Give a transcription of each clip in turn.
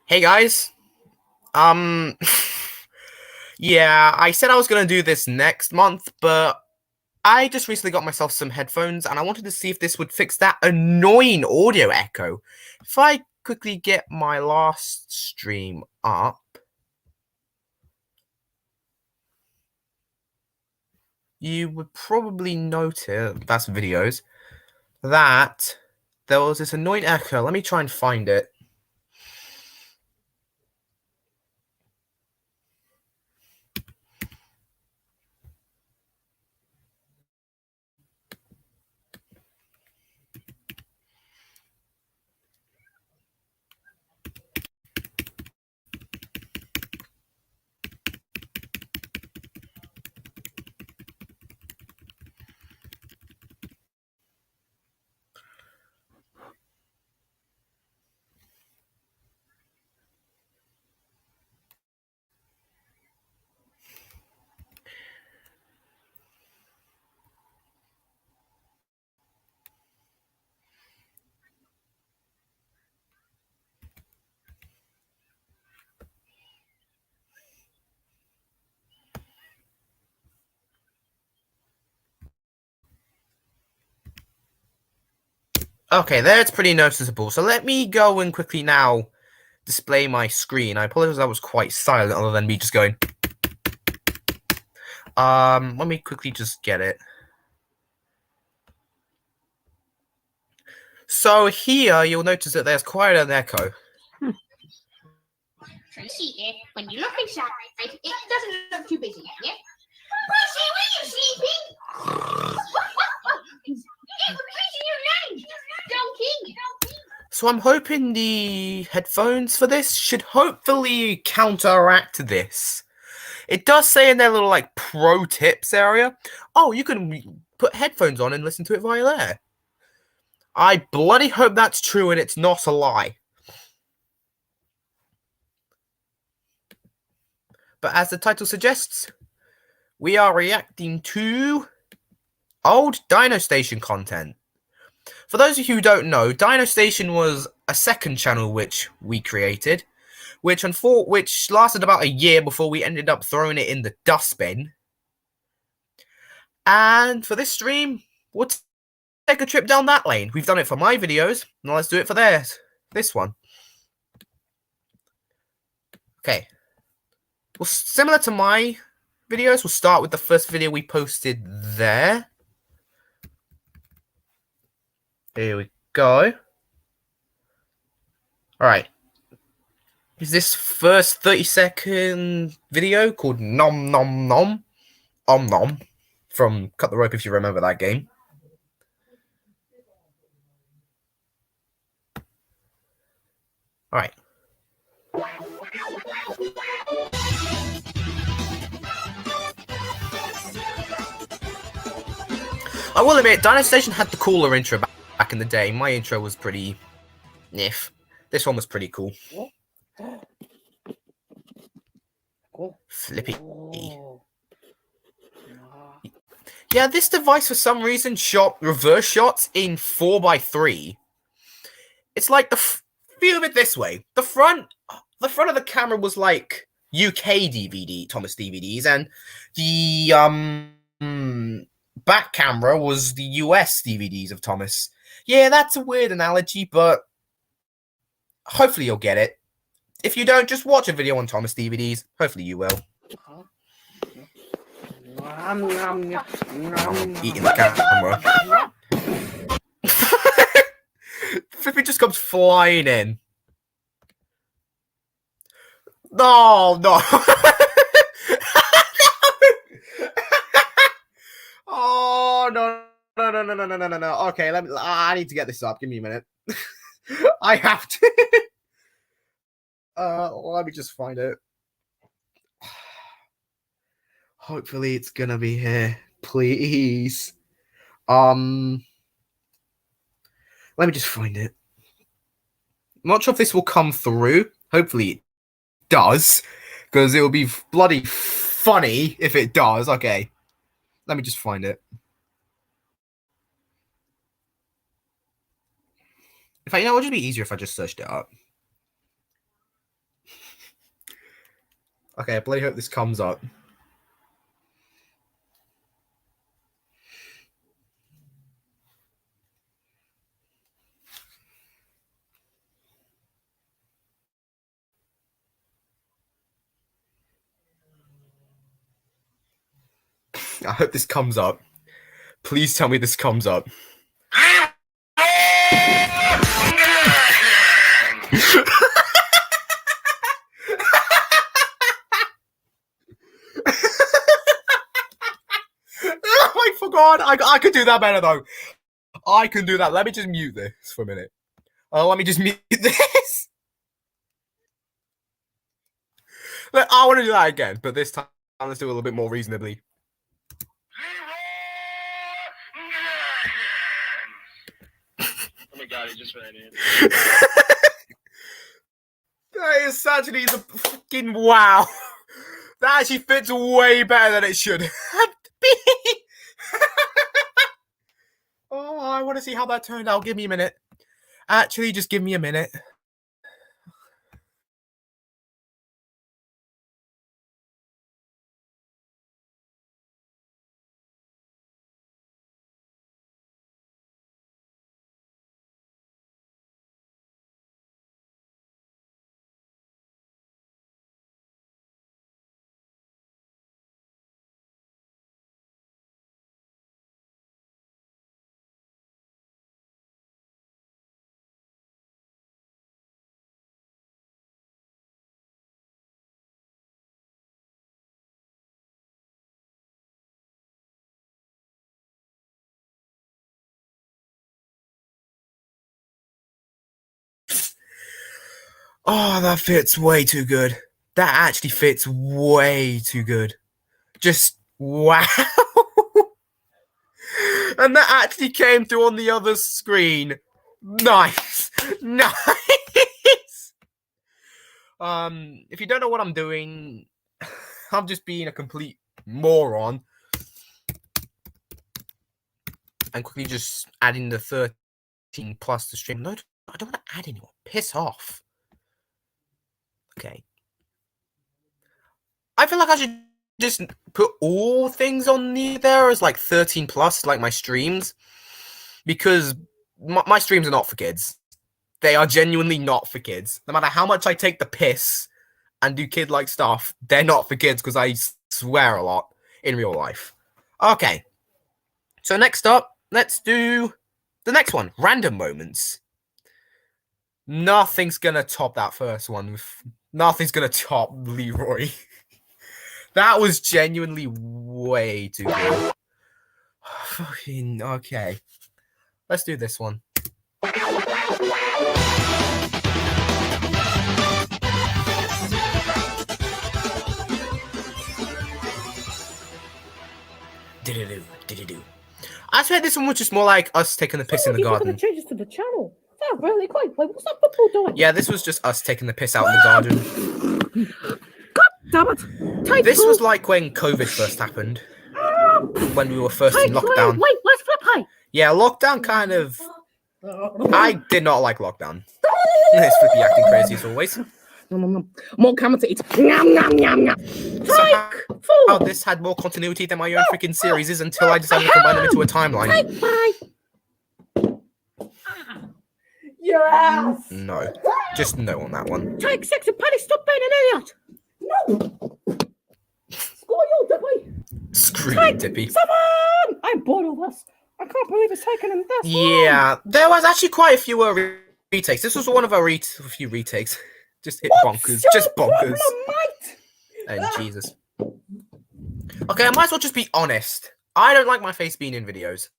Hey guys, yeah, I said I was gonna do this next month, but I just recently got myself some headphones, and I wanted to see if this would fix that annoying audio echo. If I quickly get my last stream up, you would probably notice, that's videos, that there was this annoying echo. Let me try and find it. Okay, there it's pretty noticeable. So let me go and quickly now display my screen. I apologize I was quite silent other than me just going. Let me quickly just get it. So here you'll notice that there's quite an echo. When you look inside, it doesn't look too busy, yeah? Prissy, were you sleeping? So I'm hoping the headphones for this should hopefully counteract this. It does say in their little like pro tips area, oh, you can put headphones on and listen to it via there. I bloody hope that's true and it's not a lie. But as the title suggests, we are reacting to old Dino Station content. For those of you who don't know, Dino Station was a second channel which we created, which lasted about a year before we ended up throwing it in the dustbin. And for this stream, we'll take a trip down that lane. We've done it for my videos, now let's do it for theirs. This one. Okay. Well, similar to my videos, we'll start with the first video we posted there. Here we go. Alright. Is this first 30-second video called Nom Nom Nom? Om Nom. From Cut the Rope, if you remember that game. Alright. I will admit, Dino Station had the cooler intro back in the day. My intro was pretty niff. This one was pretty cool. Flippy. Yeah, this device for some reason shot reverse shots in 4:3. It's like feel of it this way. The front of the camera was like UK Thomas DVDs, and the back camera was the US DVDs of Thomas. Yeah, that's a weird analogy, but hopefully you'll get it. If you don't, just watch a video on Thomas DVDs. Hopefully you will. Eating the camera. Flippy just comes flying in. No, no. Oh no. No. Okay, I need to get this up. Give me a minute. I have to. Let me just find it. Hopefully it's gonna be here. Please. Let me just find it. I'm not sure if this will come through. Hopefully it does. Because it will be bloody funny if it does. Okay. Let me just find it. In fact, you know, it would just be easier if I just searched it up. Okay, I bloody hope this comes up. I hope this comes up. Please tell me this comes up. Oh, I forgot. I could do that better though. I can do that. Let me just mute this for a minute. Let me just mute this. I want to do that again, but this time let's do it a little bit more reasonably. Oh my god, he just ran in. That is actually the fucking wow. That actually fits way better than it should be. Oh, I want to see how that turned out. Give me a minute. Actually, just give me a minute. Oh, that fits way too good. That actually fits way too good. Just wow. And that actually came through on the other screen. Nice. Nice. If you don't know what I'm doing, I'm just being a complete moron. And quickly just adding the 13 plus to stream. No, I don't want to add anyone. Piss off. Okay. I feel like I should just put all things on there as like 13 plus, like my streams. Because my streams are not for kids. They are genuinely not for kids. No matter how much I take the piss and do kid-like stuff, they're not for kids because I swear a lot in real life. Okay. So next up, let's do the next one. Random moments. Nothing's going to top that first one. Nothing's going to top Leroy. That was genuinely way too good. Fucking okay. Let's do this one. Did-do. I swear this one was just more like us taking the piss in the garden. The changes to the channel. They're really quick. Wait, what's that football doing? Yeah, this was just us taking the piss out in the garden. God damn it! Take This two. was like when COVID first happened. When we were first in lockdown. Wait, let's flip high. Yeah, lockdown kind of... I did not like lockdown. It's Flippy acting crazy as always. More camera to eat. Somehow Four. this had more continuity than my own freaking series is until I decided to combine them into a timeline. Take five. Your ass. No. Just no on that one. Take six and Paddy, stop being an idiot. No. Score you, Dippy. Screw you, Dippy. Seven. I'm bored of this. I can't believe it's taken him this long. Yeah, there was actually quite a few retakes. This was one of our few retakes. Just hit bonkers. Just bonkers. And Jesus. Okay, I might as well just be honest. I don't like my face being in videos.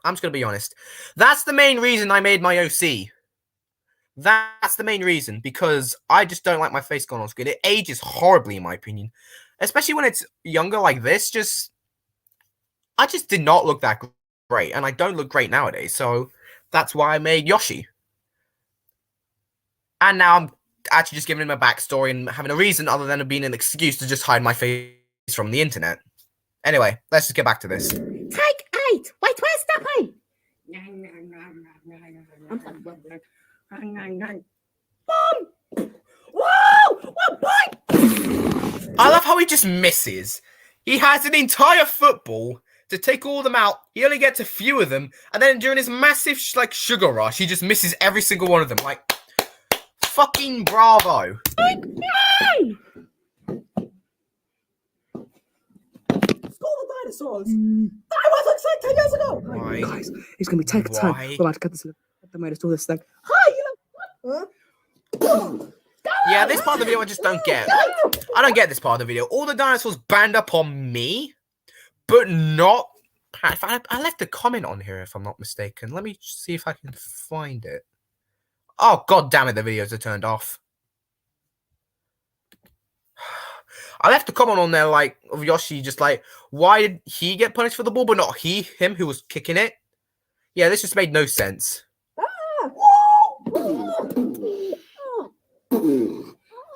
I'm just gonna be honest. That's the main reason I made my OC. That's the main reason, because I just don't like my face going on screen. It ages horribly, in my opinion. Especially when it's younger like this. I just did not look that great, and I don't look great nowadays. So that's why I made Yoshi. And now I'm actually just giving him a backstory and having a reason other than it being an excuse to just hide my face from the internet. Anyway, let's just get back to this. Take 8. Wait, where's Snappy? Bomb! Whoa! What point? I love how he just misses. He has an entire football to take all of them out. He only gets a few of them, and then during his massive sugar rush, he just misses every single one of them. Like, fucking bravo! Dinosaurs. That was like 10 years ago. Why? Guys, it's gonna be take a turn. Why? We're about to cut this. They made us do this thing. Hi, you know. Huh? Yeah, this part of the video I just don't get. I don't get this part of the video. All the dinosaurs band up on me, but not... I left a comment on here, if I'm not mistaken. Let me see if I can find it. Oh, god damn it, the videos are turned off. I left a comment on there, like, of Yoshi, just like, why did he get punished for the ball, but not him who was kicking it? Yeah, this just made no sense.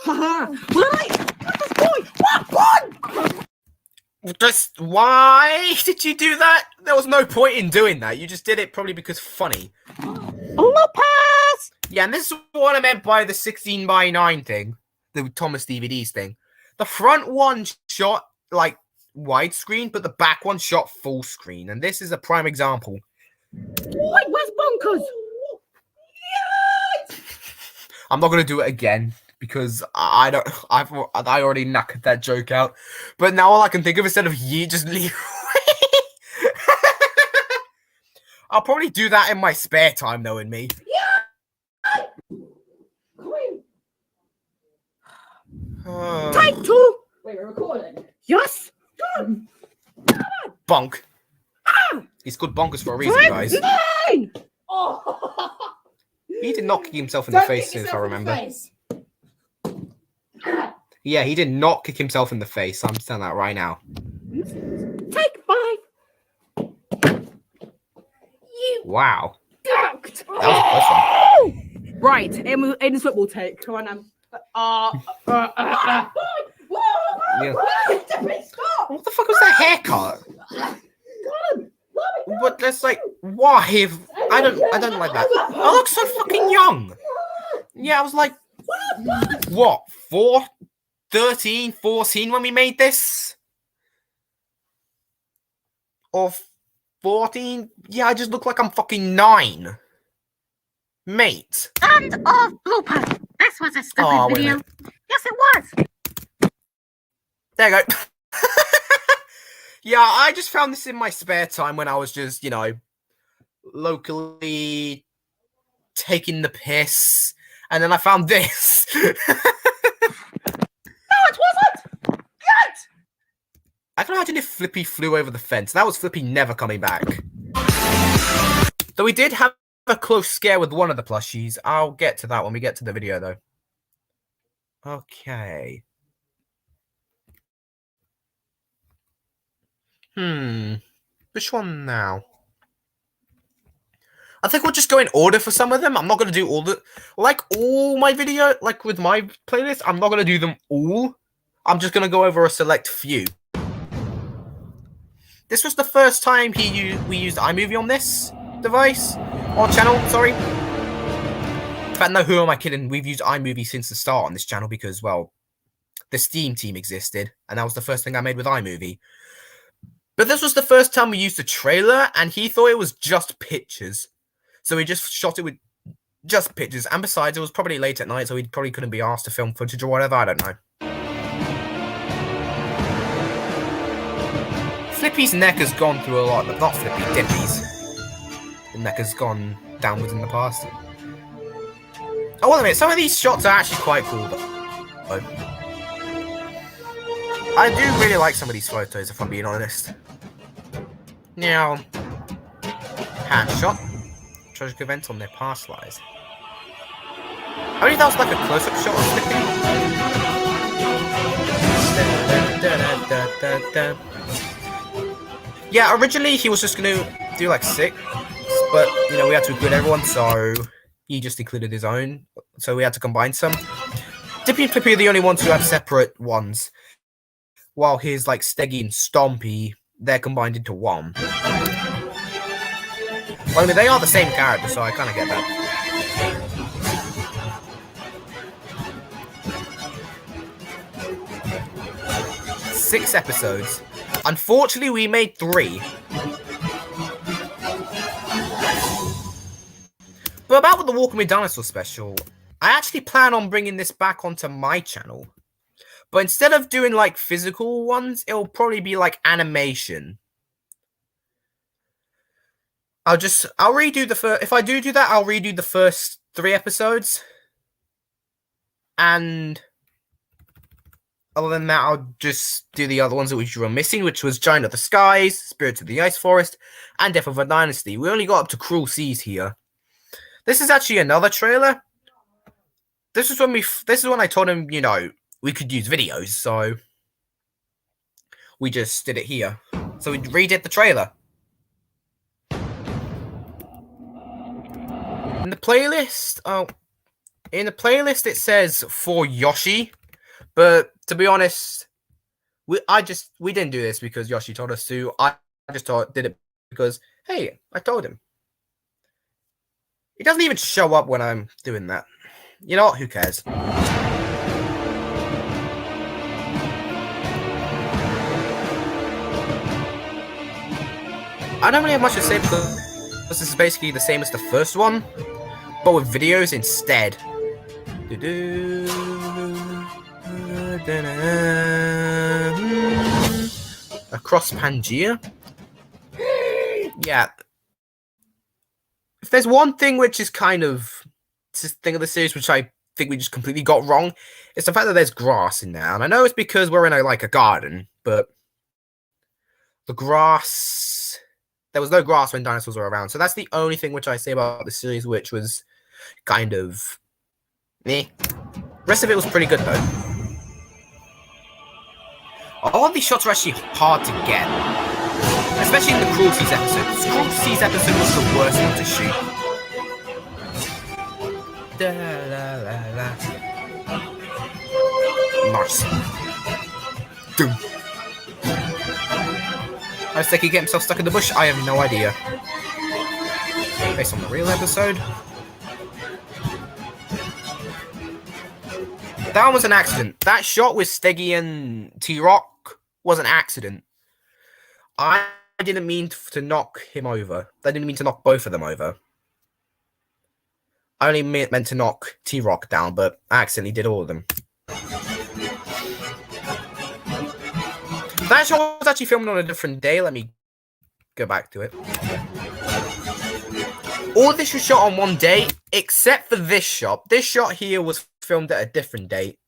Haha! What? Just, why did you do that? There was no point in doing that. You just did it probably because funny. Lopez! Yeah, and this is what I meant by the 16:9 thing. The Thomas DVDs thing. The front one shot, like, widescreen, but the back one shot full screen. And this is a prime example. Wait, where's Bonkers? I'm not going to do it again, because I already knocked that joke out. But now all I can think of, instead of ye, just leave. I'll probably do that in my spare time, knowing me. Take 2. Wait, we're recording. Yes. Bonk. He's called Bonkers for a reason, guys. 9. He did not kick himself in the face, if I remember. Yeah, he did not kick himself in the face. I'm saying that right now. Take 5. Wow. Ducked. That was a close one. Right, Aiden's football take. Come on, Yeah. What the fuck was that haircut? But that's like, why? If I don't like that. I look so fucking young. Yeah, I was like, what? 13, 14 when we made this? Or 14? Yeah, I just look like I'm fucking 9. Mate. End of blooper. This was a stupid Oh, wait a video. minute. Yes, it was. There you go. Yeah, I just found this in my spare time when I was just, you know, locally taking the piss. And then I found this. No, it wasn't. Yet. I can imagine if Flippy flew over the fence. That was Flippy never coming back. Though we did have a close scare with one of the plushies. I'll get to that when we get to the video, though. Okay. Which one now? I think we'll just go in order for some of them. I'm not going to do all the... Like all my video, like with my playlist, I'm not going to do them all. I'm just going to go over a select few. This was the first time we used iMovie on this device. Or channel, sorry. In fact, no, who am I kidding? We've used iMovie since the start on this channel because, well, the Steam team existed. And that was the first thing I made with iMovie. But this was the first time we used a trailer, and he thought it was just pictures. So we just shot it with just pictures. And besides, it was probably late at night, so he probably couldn't be asked to film footage or whatever. I don't know. Flippy's neck has gone through a lot. Not Flippy, Dippy's. The neck has gone downwards in the past. Oh, wait a minute. Some of these shots are actually quite cool, though. I do really like some of these photos, if I'm being honest. Now, hand shot. Tragic event on their past lives. I believe that was like a close-up shot of Slippy. Yeah, originally he was just gonna do like 6, but you know we had to include everyone, so he just included his own. So we had to combine some. Dippy and Flippy are the only ones who have separate ones, while his like Steggy and Stompy, they're combined into one. Well, I mean, they are the same character, so I kind of get that. Six episodes. Unfortunately, we made 3. But about with the Walk Me Dinosaur special, I actually plan on bringing this back onto my channel. But instead of doing like physical ones, it'll probably be like animation. I'll redo the first. If I do that, I'll redo the first 3 episodes. And other than that, I'll just do the other ones which were missing, which was Giant of the Skies, Spirits of the Ice Forest, and Death of a Dynasty. We only got up to Cruel Seas here. This is actually another trailer. This is when I told him, you know, we could use videos, so we just did it here. So we redid the trailer. In the playlist, it says for Yoshi, but to be honest, we didn't do this because Yoshi told us to. I just did it because, hey, I told him. He doesn't even show up when I'm doing that. You know what? Who cares? I don't really have much to say because this is basically the same as the first one, but with videos instead. Across Pangea? Yeah. If there's one thing which is kind of this thing of the series which I think we just completely got wrong, it's the fact that there's grass in there. And I know it's because we're in a garden, but the grass, there was no grass when dinosaurs were around. So that's the only thing which I say about the series which was kind of meh. Rest of it was pretty good though. All of these shots are actually hard to get. Especially in the Cruel Seas episode. The Cruel Seas episode was the worst one to shoot. Nice. Doom. How does Seki get himself stuck in the bush? I have no idea. Based on the real episode. That one was an accident. That shot with Steggy and T-Rock was an accident. I didn't mean to knock him over. I didn't mean to knock both of them over. I only meant to knock T-Rock down, but I accidentally did all of them. That shot was actually filmed on a different day. Let me go back to it. All this was shot on one day, except for this shot. This shot here was filmed at a different date.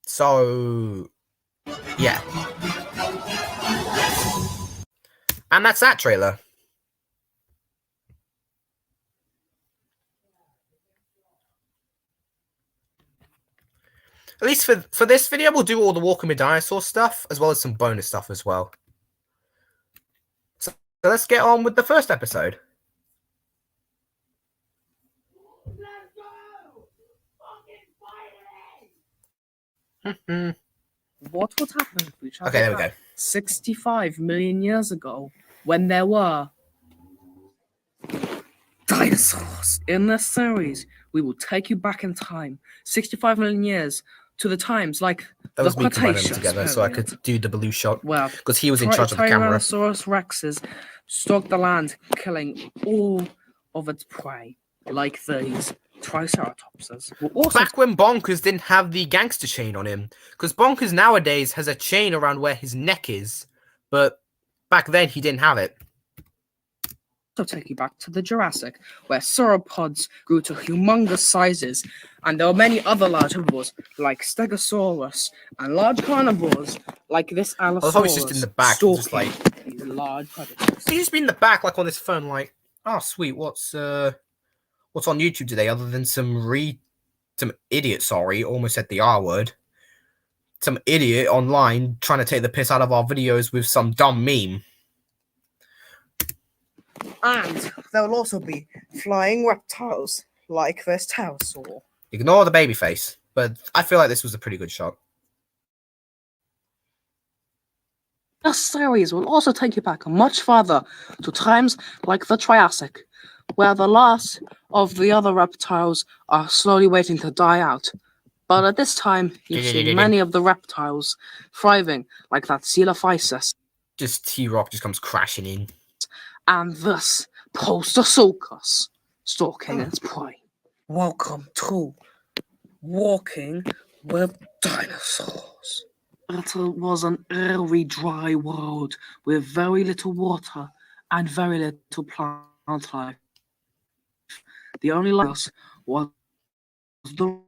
So, yeah. And that's that trailer. At least for this video, we'll do all the Walking with Dinosaur stuff, as well as some bonus stuff as well. So let's get on with the first episode. What would happen if we tried Okay, there we go. 65 million years ago, when there were dinosaurs? In this series, we will take you back in time 65 million years to the times like That was the me combining them Cretaceous together so I period. could do the blue shot. Well, Because he was in charge of the camera. Tyrannosaurus rexes stalked the land, killing all of its prey, like these Triceratopses. Also, Back when Bonkers didn't have the gangster chain on him. Because Bonkers nowadays has a chain around where his neck is. But back then he didn't have it. take you back to the Jurassic, where sauropods grew to humongous sizes, and there were many other large herbivores like Stegosaurus and large carnivores like this I Allosaurus. thought he's just in the back, just stalking like these large predators. he's just been in the back, like on his phone, like, oh sweet, what's on YouTube today, other than some idiot, sorry, almost said the R word. Some idiot online trying to take the piss out of our videos with some dumb meme. And there will also be flying reptiles like this pterosaur. Ignore the baby face, but I feel like this was a pretty good shot. This series will also take you back much further to times like the Triassic, where the last of the other reptiles are slowly waiting to die out. But at this time, you see many of the reptiles thriving, like that Coelophysis. Just T-Rock just comes crashing in. And this Postosaurus stalking its prey. Welcome to Walking with Dinosaurs. It was an airy, dry world with very little water and very little plant life. The only life was the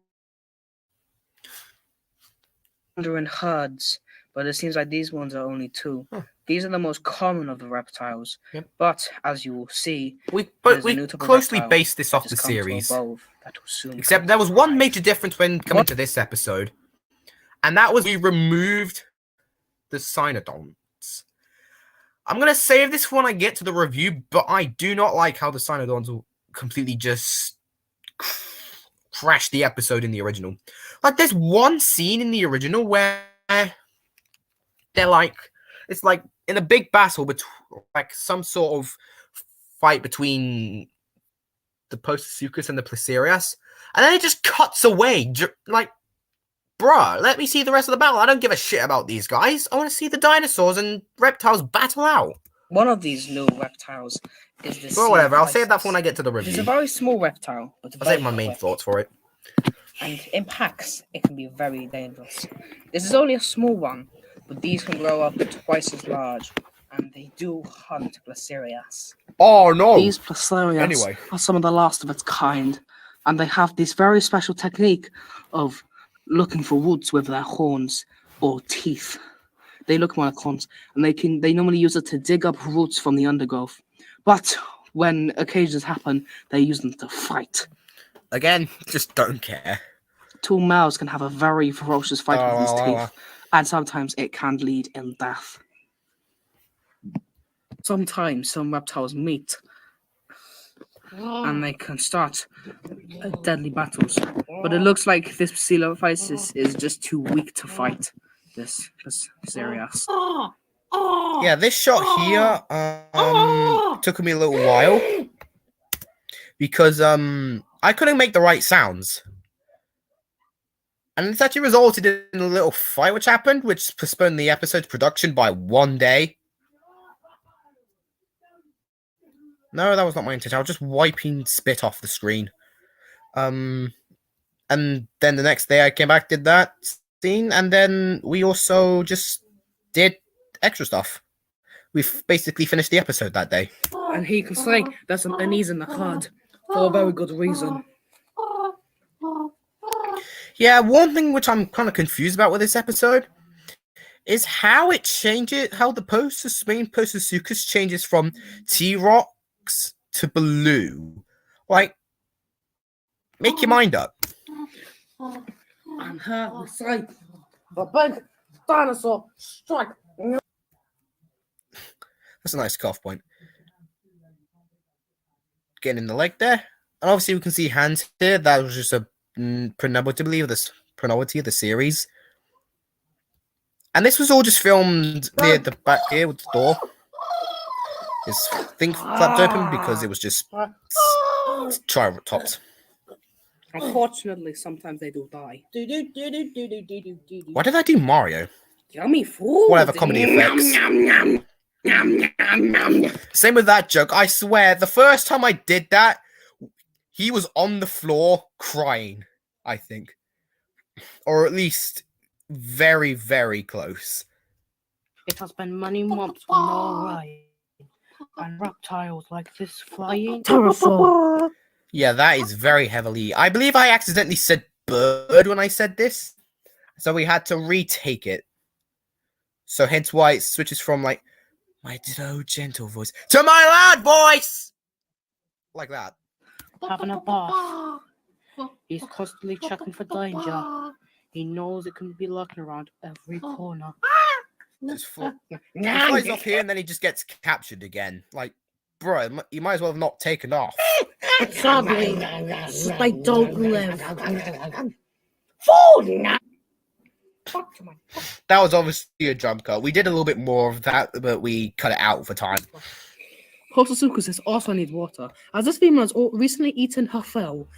wandering herds, but it seems like these ones are only two. These are the most common of the reptiles. Yep. But as you will see, We there's a new type of closely reptile based this off that the has come to series. evolve that will soon Except come there to was one life. major difference when coming to this episode, and that was we removed the Cynodonts. I'm gonna save this for when I get to the review, but I do not like how the Cynodonts will completely just crash the episode in the original. Like, there's one scene in the original where they're like, it's like in a big battle between like some sort of fight between the Postosuchus and the Placerias, and then it just cuts away. Like, bruh, let me see the rest of the battle. I don't give a shit about these guys. I want to see the dinosaurs and reptiles battle out. One of these new reptiles is this. Well, whatever. I'll save that for when I get to the It's a review. very small reptile, but I'll very save my main quick. thoughts for it. And in packs, it can be very dangerous. This is only a small one, but these can grow up to twice as large, and they do hunt Placerias. Oh no! These Placerias Anyway. are some of the last of its kind, and they have this very special technique of looking for roots with their horns or teeth. They look more like horns, and they normally use it to dig up roots from the undergrowth. But when occasions happen, they use them to fight. Again, just don't care. Two males can have a very ferocious fight with these teeth, and sometimes it can lead in death. Sometimes some reptiles meet, and they can start deadly battles. But it looks like this Coelophysis is just too weak to fight this Placerias. Yeah, this shot here took me a little while because I couldn't make the right sounds. And it's actually resulted in a little fight which happened, which postponed the episode's production by 1 day. No, that was not my intention. I was just wiping spit off the screen. And then the next day I came back, did that scene, and then we also just did extra stuff. We've basically finished the episode that day. And he can say there's an unease in the card for a very good reason. Yeah, one thing which I'm kind of confused about with this episode is how it changes, how the main Postosuchus changes from T-Rox to blue. Like, make your mind up. And here we say the big dinosaur strike. That's a nice cough point. Getting in the leg there. And obviously we can see hands here. That was just a prenuptially of the series. And this was all just filmed near the back here with the door. This thing flapped open because it was just triceratops. Unfortunately, sometimes they do die. Why did I do Mario? Yummy food. Whatever, comedy effects. Same with that joke. I swear, the first time I did that, he was on the floor crying, I think. Or at least very, very close. It has been many months with no rain. And reptiles like this flying. Pterosaur. Yeah, that is very heavily. I believe I accidentally said bird when I said this, so we had to retake it. So hence why it switches from like my low gentle voice to my loud voice, like that. Having a bath. He's constantly checking for danger. He knows it can be lurking around every corner. Just he flies off here and then he just gets captured again. Like, bro, you might as well have not taken off. It's ugly. They don't live. That was obviously a jump cut. We did a little bit more of that, but we cut it out for time. Potosuchus also needs water. As this female has recently eaten her fill,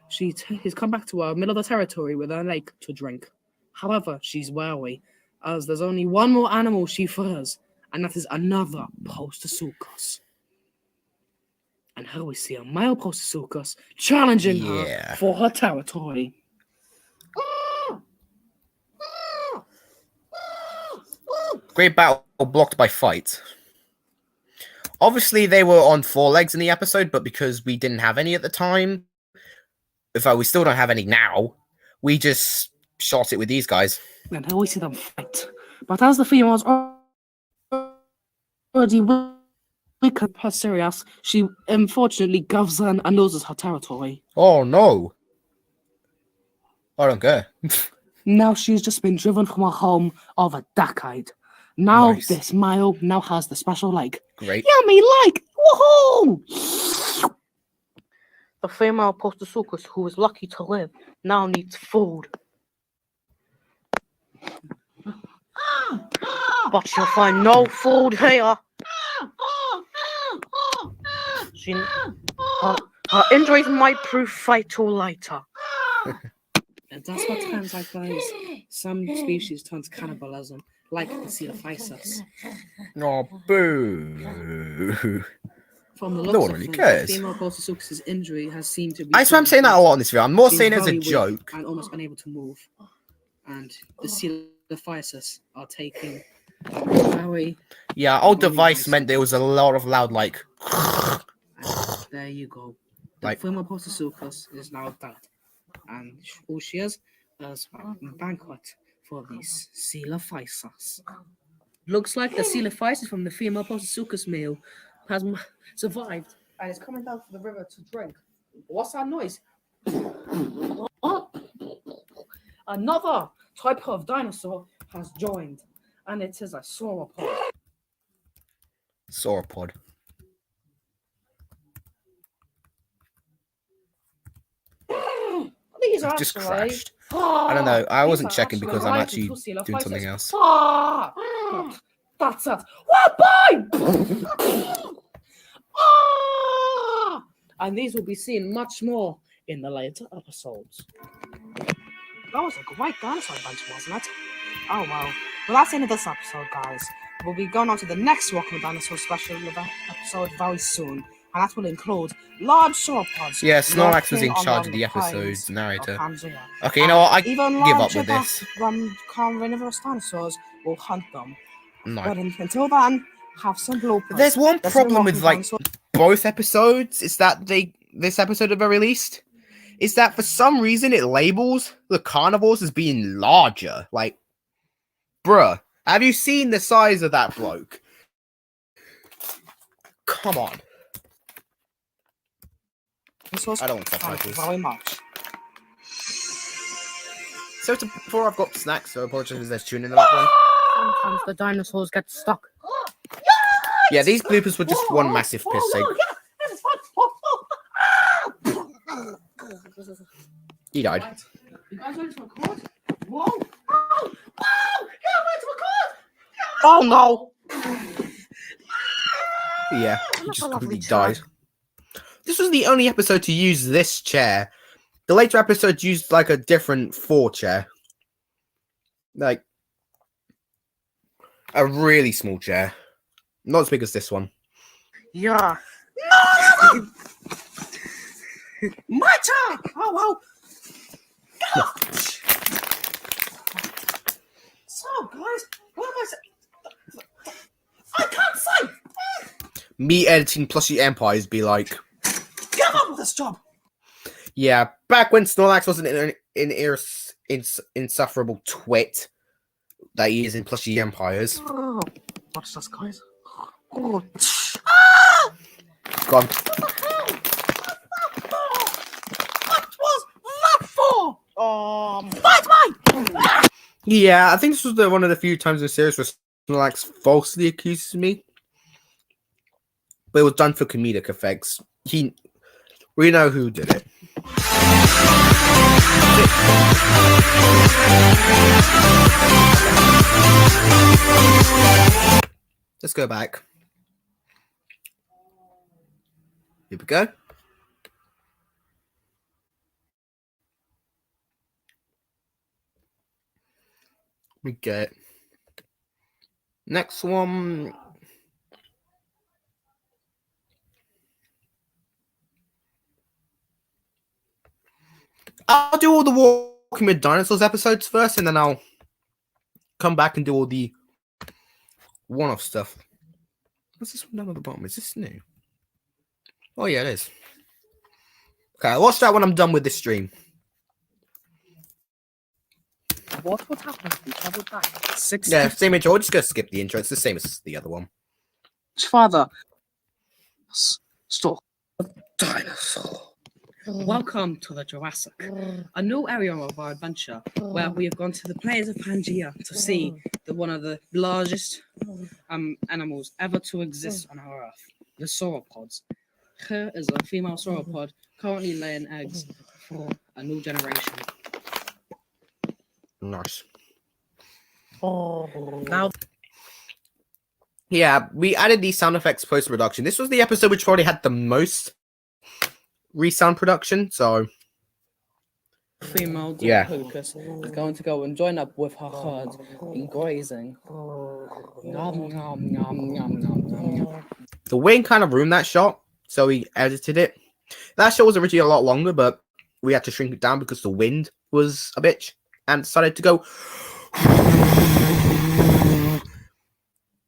he's come back to her middle of the territory with a lake to drink. However, she's wary, as there's only one more animal she fears, and that is another Potosuchus. And here we see a male Potosuchus challenging her for her territory. Great battle blocked by fight. Obviously, they were on 4 legs in the episode, but because we didn't have any at the time, in fact, we still don't have any now, we just shot it with these guys. And here we see them fight. But as the females already weakened her serious, she unfortunately goes in and loses her territory. Oh no. I don't care. Now she's just been driven from her home of a decade. Now Nice. this male now has the special leg. Great. Yummy leg! Woohoo! The female Potosuchus, who is lucky to live, now needs food. But she'll find no food here. Her injuries might prove fatal later. And that's what times like those, some species turn to cannibalism, like the Coelophysis. Oh, boo. From the No looks one of really things, cares. the female Potosuchus' injury has seemed to be. I swear I'm saying that a lot in this video. I'm more She's saying it as a very weak joke. and almost unable to move. And the Coelophysis are taking very. Yeah, old Very device nice. meant there was a lot of loud, like. And there you go. The Like- female Potosuchus is now dead. And all she is a banquet for these Coelophysis. Looks like the Coelophysis from the female Potosuchus meal has survived and is coming down from the river to drink. What's that noise? Another type of dinosaur has joined, and it is a sauropod. Sauropod. These are Just actually- crashed. I don't know. I These wasn't are checking because I'm related actually to Coelophysis. doing something else. That's it. What boy? And these will be seen much more in the later episodes. That was a great dinosaur adventure, wasn't it? Oh well. Well, that's the end of this episode, guys. We'll be going on to the next Walking Dinosaur special episode very soon, and that will include large sauropods. Yeah, Snorlax was in walking charge along of the plains episode's of narrator. Pangaea. Okay, you know what? I Even give up larger with this. carnivorous dinosaurs will hunt them. No. But until then, have some bloopers. There's one This has been problem with Walking like Dinosaur. both episodes. Is that this episode at the very least is that for some reason it labels the carnivores as being larger. Like, bruh, have you seen the size of that bloke? Come on. Dinosaurs. I don't want Thank you subtitles. very much. So before I've got snacks, so I apologize if there's tune in the background. Sometimes the dinosaurs get stuck. Yeah, these bloopers were just one massive piss take. He died. You guys ready to record? Whoa! Oh! Oh! You're ready to record! Oh no! Yeah, he That's just a lovely completely chair. died. This was the only episode to use this chair. The later episodes used like a different 4 chair. Like a really small chair. Not as big as this one. Yeah. No! My turn! Oh well. Gosh. So guys, what am I saying? I can't say. me editing Plushy Empires be like, Get on with this job. yeah, back when Snorlax wasn't insufferable twit that he is in Plushy Empires. Oh, watch this, guys. Oh, Gone. what was that for? Fight Yeah, I think this was one of the few times in the series where Snorlax falsely accuses me. But it was done for comedic effects. We know who did it. Let's go back. Here we go. We get next one. I'll do all the Walking with Dinosaurs episodes first, and then I'll come back and do all the one-off stuff. What's this one down at the bottom? Is this new? Oh yeah, it is. Okay, I'll watch that when I'm done with this stream. What would happen if we traveled back 60 Yeah, same intro. We're just gonna skip the intro. It's the same as the other one. Father? Stop. Dinosaur. Welcome to the Jurassic, a new area of our adventure where we have gone to the plains of Pangea to see one of the largest animals ever to exist on our Earth, the sauropods. Here is a female sauropod currently laying eggs for a new generation. Nice. Now, Yeah, we added these sound effects post-production. This was the episode which probably had the most resound production, so female Yeah. Diplodocus is going to go and join up with her herd in grazing. Nom, nom, nom, nom, nom, nom. the wind kind of ruined that shot, so we edited it. That shot was originally a lot longer, but we had to shrink it down because the wind was a bitch and decided to go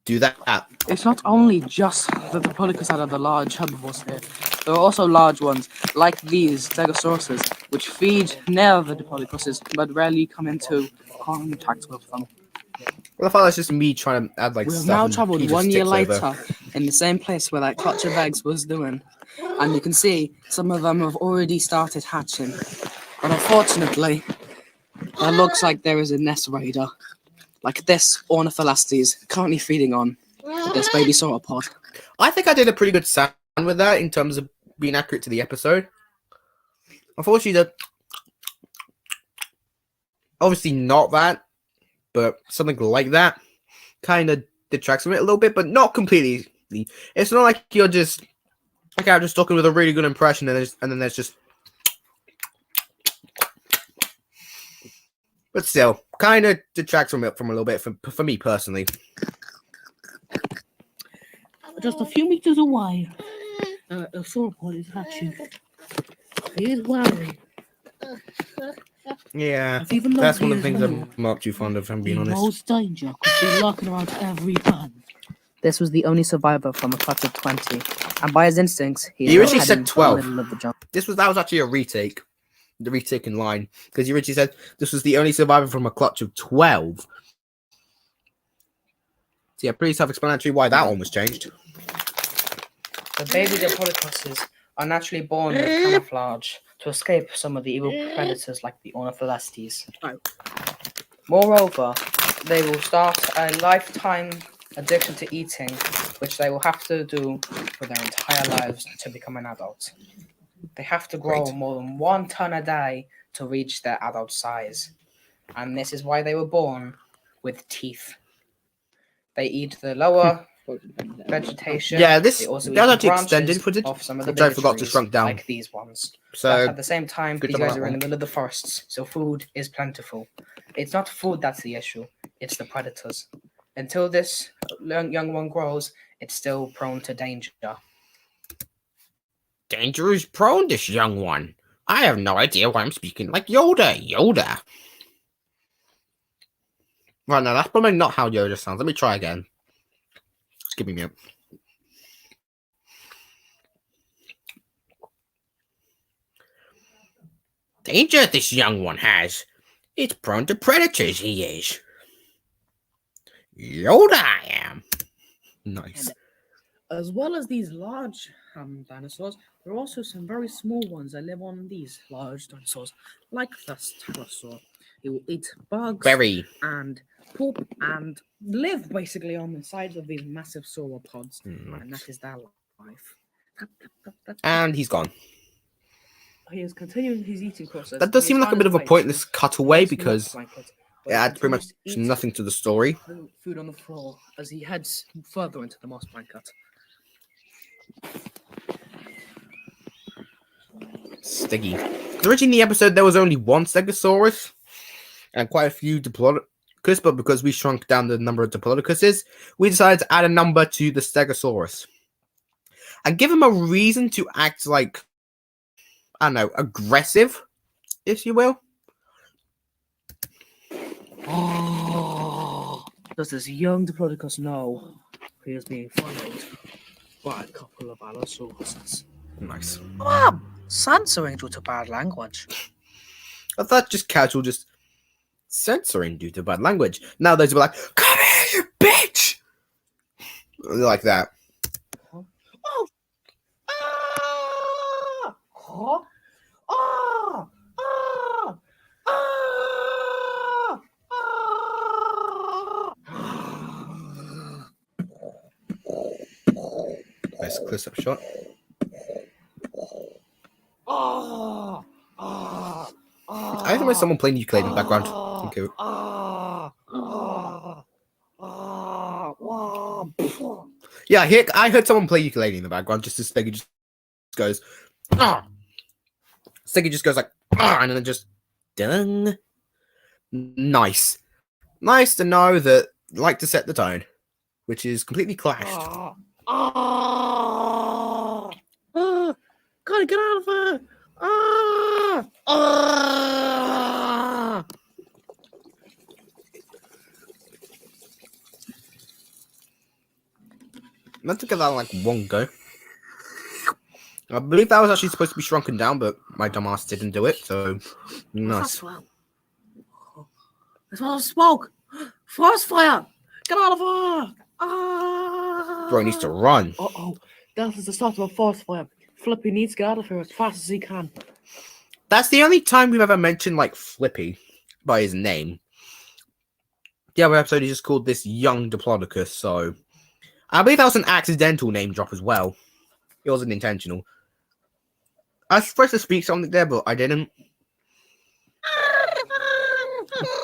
do that. It's not only just the Diplodocus that are the large herbivores here. There are also large ones, like these Stegosauruses, which feed near the Diplodocuses, but rarely come into contact with them. Well, I thought that's just me trying to add like We have stuff. now and travelled he just 1 year ticks over. later in the same place where that clutch of eggs was doing. And you can see some of them have already started hatching. But unfortunately, it looks like there is a nest raider, like this Ornitholastes, currently feeding on this baby sauropod. I think I did a pretty good sound with that in terms of being accurate to the episode. Unfortunately, obviously not that, but something like that kind of detracts from it a little bit, but not completely. It's not like you're just like I'm just talking with a really good impression, and then there's just. But still, kind of detracts from it from a little bit for me personally. Just a few meters away, a sauropod is hatching. He is worried. Yeah, Even though that's he one of the is things small, I'm not too fond of, if I'm he being honest. knows danger could be lurking around every bend. This was the only survivor from a clutch of 20, and by his instincts, He originally said heading for 12. the middle of the jungle. That was actually a retake. The retake in line. Because he originally said this was the only survivor from a clutch of 12. So yeah, pretty self-explanatory why that one was changed. The baby Diplodocuses are naturally born with camouflage to escape some of the evil predators like the Ornitholastes. Moreover, they will start a lifetime addiction to eating, which they will have to do for their entire lives to become an adult. They have to grow Great. more than 1 ton a day to reach their adult size. And this is why they were born with teeth. They eat the lower vegetation. Yeah, They also eat that was the actually branches extended footage, of some of the which I bigger forgot to trees, shrunk down. like these ones. But So at the same time, good these job on guys that are in one. the middle of the forests, so food is plentiful. It's not food that's the issue, it's the predators. Until this young one grows, it's still prone to danger. danger is prone, this young one. I have no idea why I'm speaking like Yoda. Right, now that's probably not how Yoda sounds. Let me try again. Just give me a minute. danger this young one has. It's prone to predators, he is. Yoda I am. Nice. As well as these large dinosaurs, there are also some very small ones that live on these large dinosaurs, like the stegosaur. It will eat bugs Very. and poop and live basically on the sides of these massive sauropods, and that is their life. And he's gone. He is continuing his eating process. That does He seem has like a found bit his of a way to pointless cutaway nice because rock blanket, it where he had pretty much continues to eat nothing to the story. food on the floor as he heads further into the moss blanket. Stiggy. Originally in the episode, there was only one Stegosaurus and quite a few Diplodocus, but because we shrunk down the number of Diplodocuses, we decided to add a number to the Stegosaurus and give him a reason to act like, I don't know, aggressive, if you will. Oh, does this young Diplodocus know he is being followed by a couple of Allosauruses? Nice. Censoring due to bad language. I thought just casual, just censoring due to bad language. Nowadays, we're like, come here, you bitch! Like that. Oh! Ah! Huh? Ah! Ah! Ah! Nice close-up shot. Ah! Ah! I think there's someone playing ukulele in the background. Okay. Yeah, I heard someone play ukulele in the background. Just as Steggy just goes, ah. Steggy just goes like, ah, and then just done. Nice to know that like to set the tone, which is completely clashed. Gotta get out of there! Meant to get that like one go. I believe that was actually supposed to be shrunken down, but my dumbass didn't do it, so nice. There's one smoke! Forest fire! Get out of here! Bro needs to run. Uh-oh. That is the start of a forest fire. Flippy needs to get out of here as fast as he can. That's the only time we've ever mentioned like Flippy by his name. The other episode is just called this young Diplodocus, so I believe that was an accidental name drop as well. It wasn't intentional. I was supposed to speak something there, but I didn't.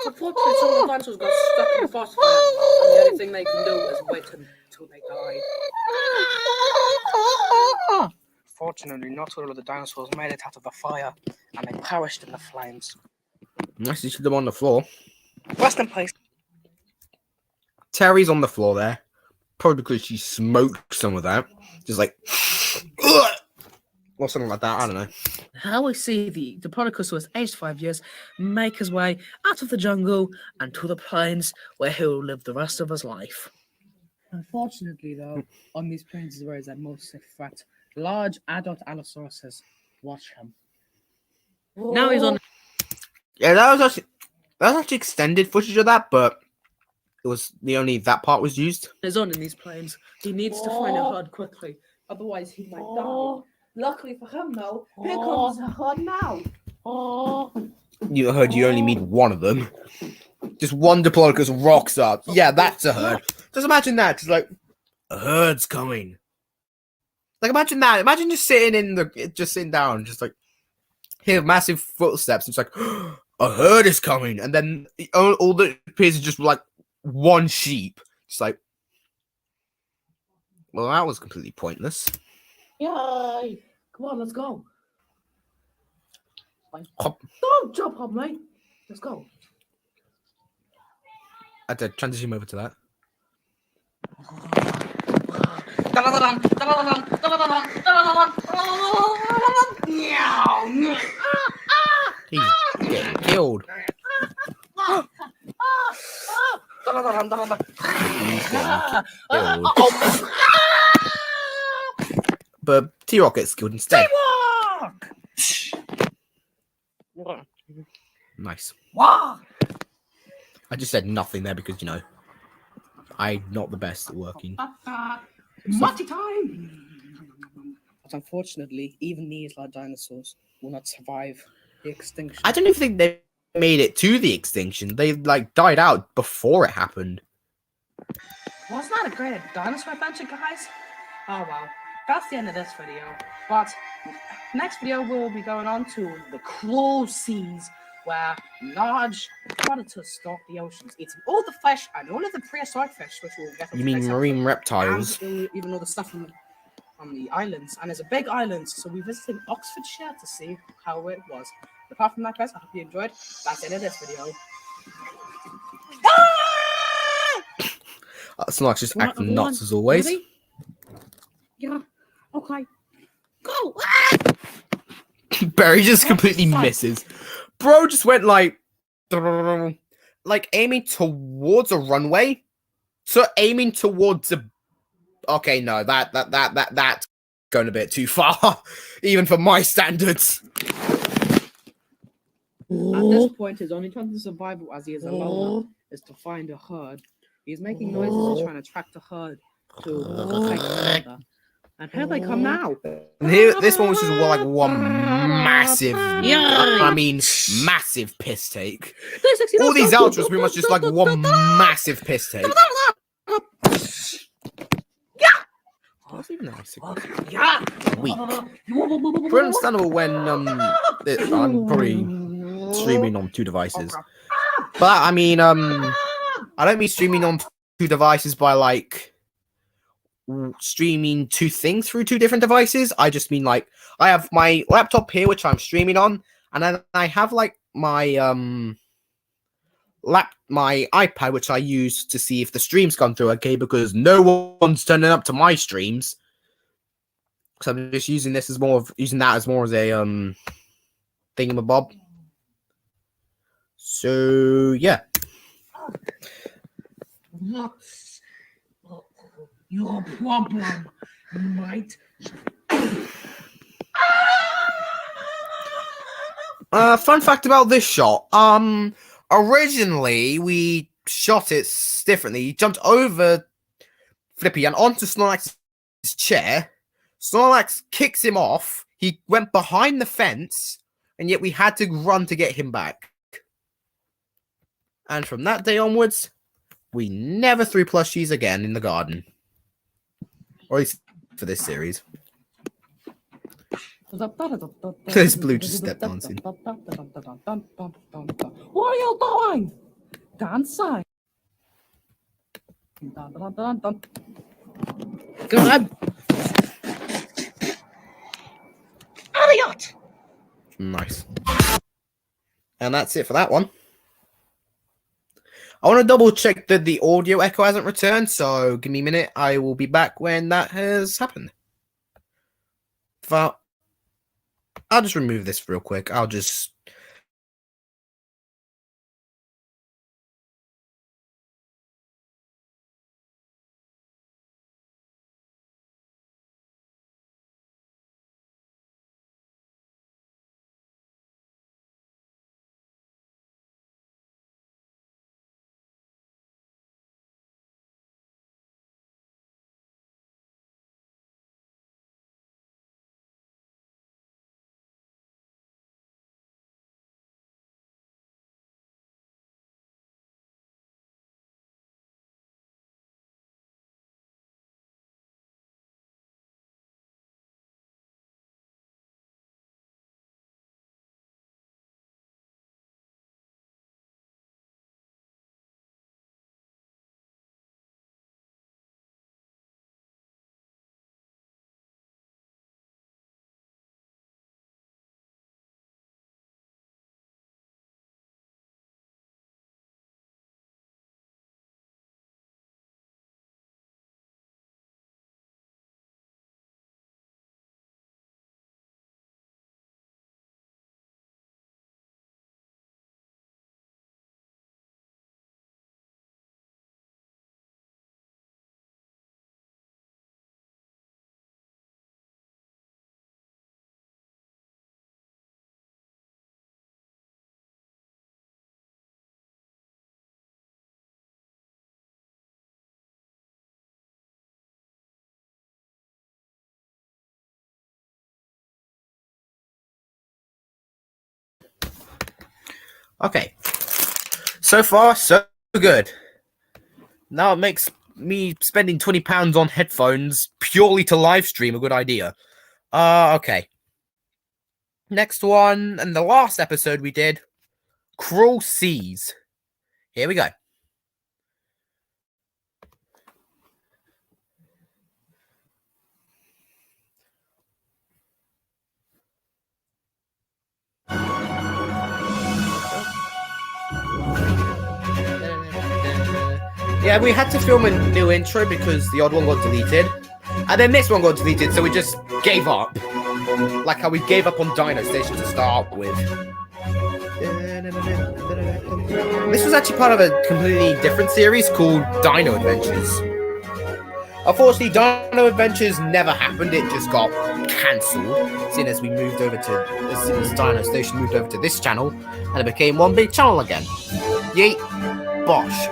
Unfortunately, some of the dinosaurs got stuck in the forest fire, and the only thing they can do is wait until they die. Fortunately, not all of the dinosaurs made it out of the fire, and they perished in the flames. Nice to see them on the floor. Rest in peace. Terry's on the floor there. Probably because she smoked some of that. Just like, ugh! Or something like that. I don't know. How we see the Diplodocus, who is aged 5 years, make his way out of the jungle and to the plains where he will live the rest of his life. Unfortunately, though, on these plains is where he's at most safe threat. Large adult Allosauruses watch him. Now he's on. Yeah, that was actually extended footage of that, but it was that part was used. He's on in these plains. He needs to find a herd quickly, otherwise he might die. Luckily for him, though, here comes a herd now. You heard you only need one of them. Just one Diplodocus rocks up. Yeah, that's a herd. Just imagine that. It's like a herd's coming. Like imagine that. Imagine just sitting down, just like hear massive footsteps. It's like a herd is coming, and then all that appears is just like one sheep. It's like, well, that was completely pointless. Yay! Come on, let's go. Hop. Don't jump on me. Let's go. I had to transition over to that. He's getting killed. He's getting killed. But T-Rock gets killed instead. Nice. Wow. I just said nothing there because, you know, I'm not the best at working. Multi time. But unfortunately, even these like dinosaurs will not survive the extinction. I don't even think they made it to the extinction. They, like, died out before it happened. Wasn't that a great dinosaur adventure, guys? Oh well, that's the end of this video. But next video we'll be going on to the closed seas, where large predators stalk the oceans, eating all the fish and only the prehistoric fish, which we'll get. You mean marine reptiles? And even all the stuff on the islands. And there's a big island, so we visited Oxfordshire to see how it was. Apart from that, guys, I hope you enjoyed. That's the end of this video. Snark's just acting nuts as always. Ready? Yeah. Okay. Go. Barry just completely misses. Bro just went like aiming towards a runway. So aiming towards a. Okay, no, that's going a bit too far, even for my standards. At this point, his only chance of survival, as he is a loner, is to find a herd. He's making noises and trying to track the herd to take further. And here they come now. And here, this one was just like one massive, massive piss take. All these outros pretty much just like one massive piss take. What's even nice? Weak. Pretty understandable when I'm probably streaming on 2 devices. But I mean, I don't mean streaming on 2 devices by like streaming 2 things through 2 different devices. I just mean like I have my laptop here which I'm streaming on, and then I have like my my iPad which I use to see if the streams come through okay, because no one's turning up to my streams. So I'm just using this as more of a thingamabob. So yeah. What's your problem, mate? Fun fact about this shot. Originally we shot it differently. He jumped over Flippy and onto Snorlax's chair. Snorlax kicks him off. He went behind the fence, and yet we had to run to get him back. And from that day onwards, we never threw plushies again in the garden. Or at least for this series. This blue just stepped dancing. What are you doing? Dancing. God. Idiot! Nice. And that's it for that one. I want to double check that the audio echo hasn't returned, so give me a minute. I will be back when that has happened. I'll just remove this real quick. I'll just Okay. So far, so good. Now it makes me spending £20 on headphones purely to live stream a good idea. Okay. Next one, and the last episode we did, Cruel Seas. Here we go. Yeah, we had to film a new intro because the old one got deleted. And then this one got deleted, so we just gave up. Like how we gave up on Dino Station to start with. This was actually part of a completely different series called Dino Adventures. Unfortunately, Dino Adventures never happened, it just got cancelled. Seeing as we moved over to, as soon as Dino Station moved over to this channel, and it became one big channel again. Yeet. Bosh.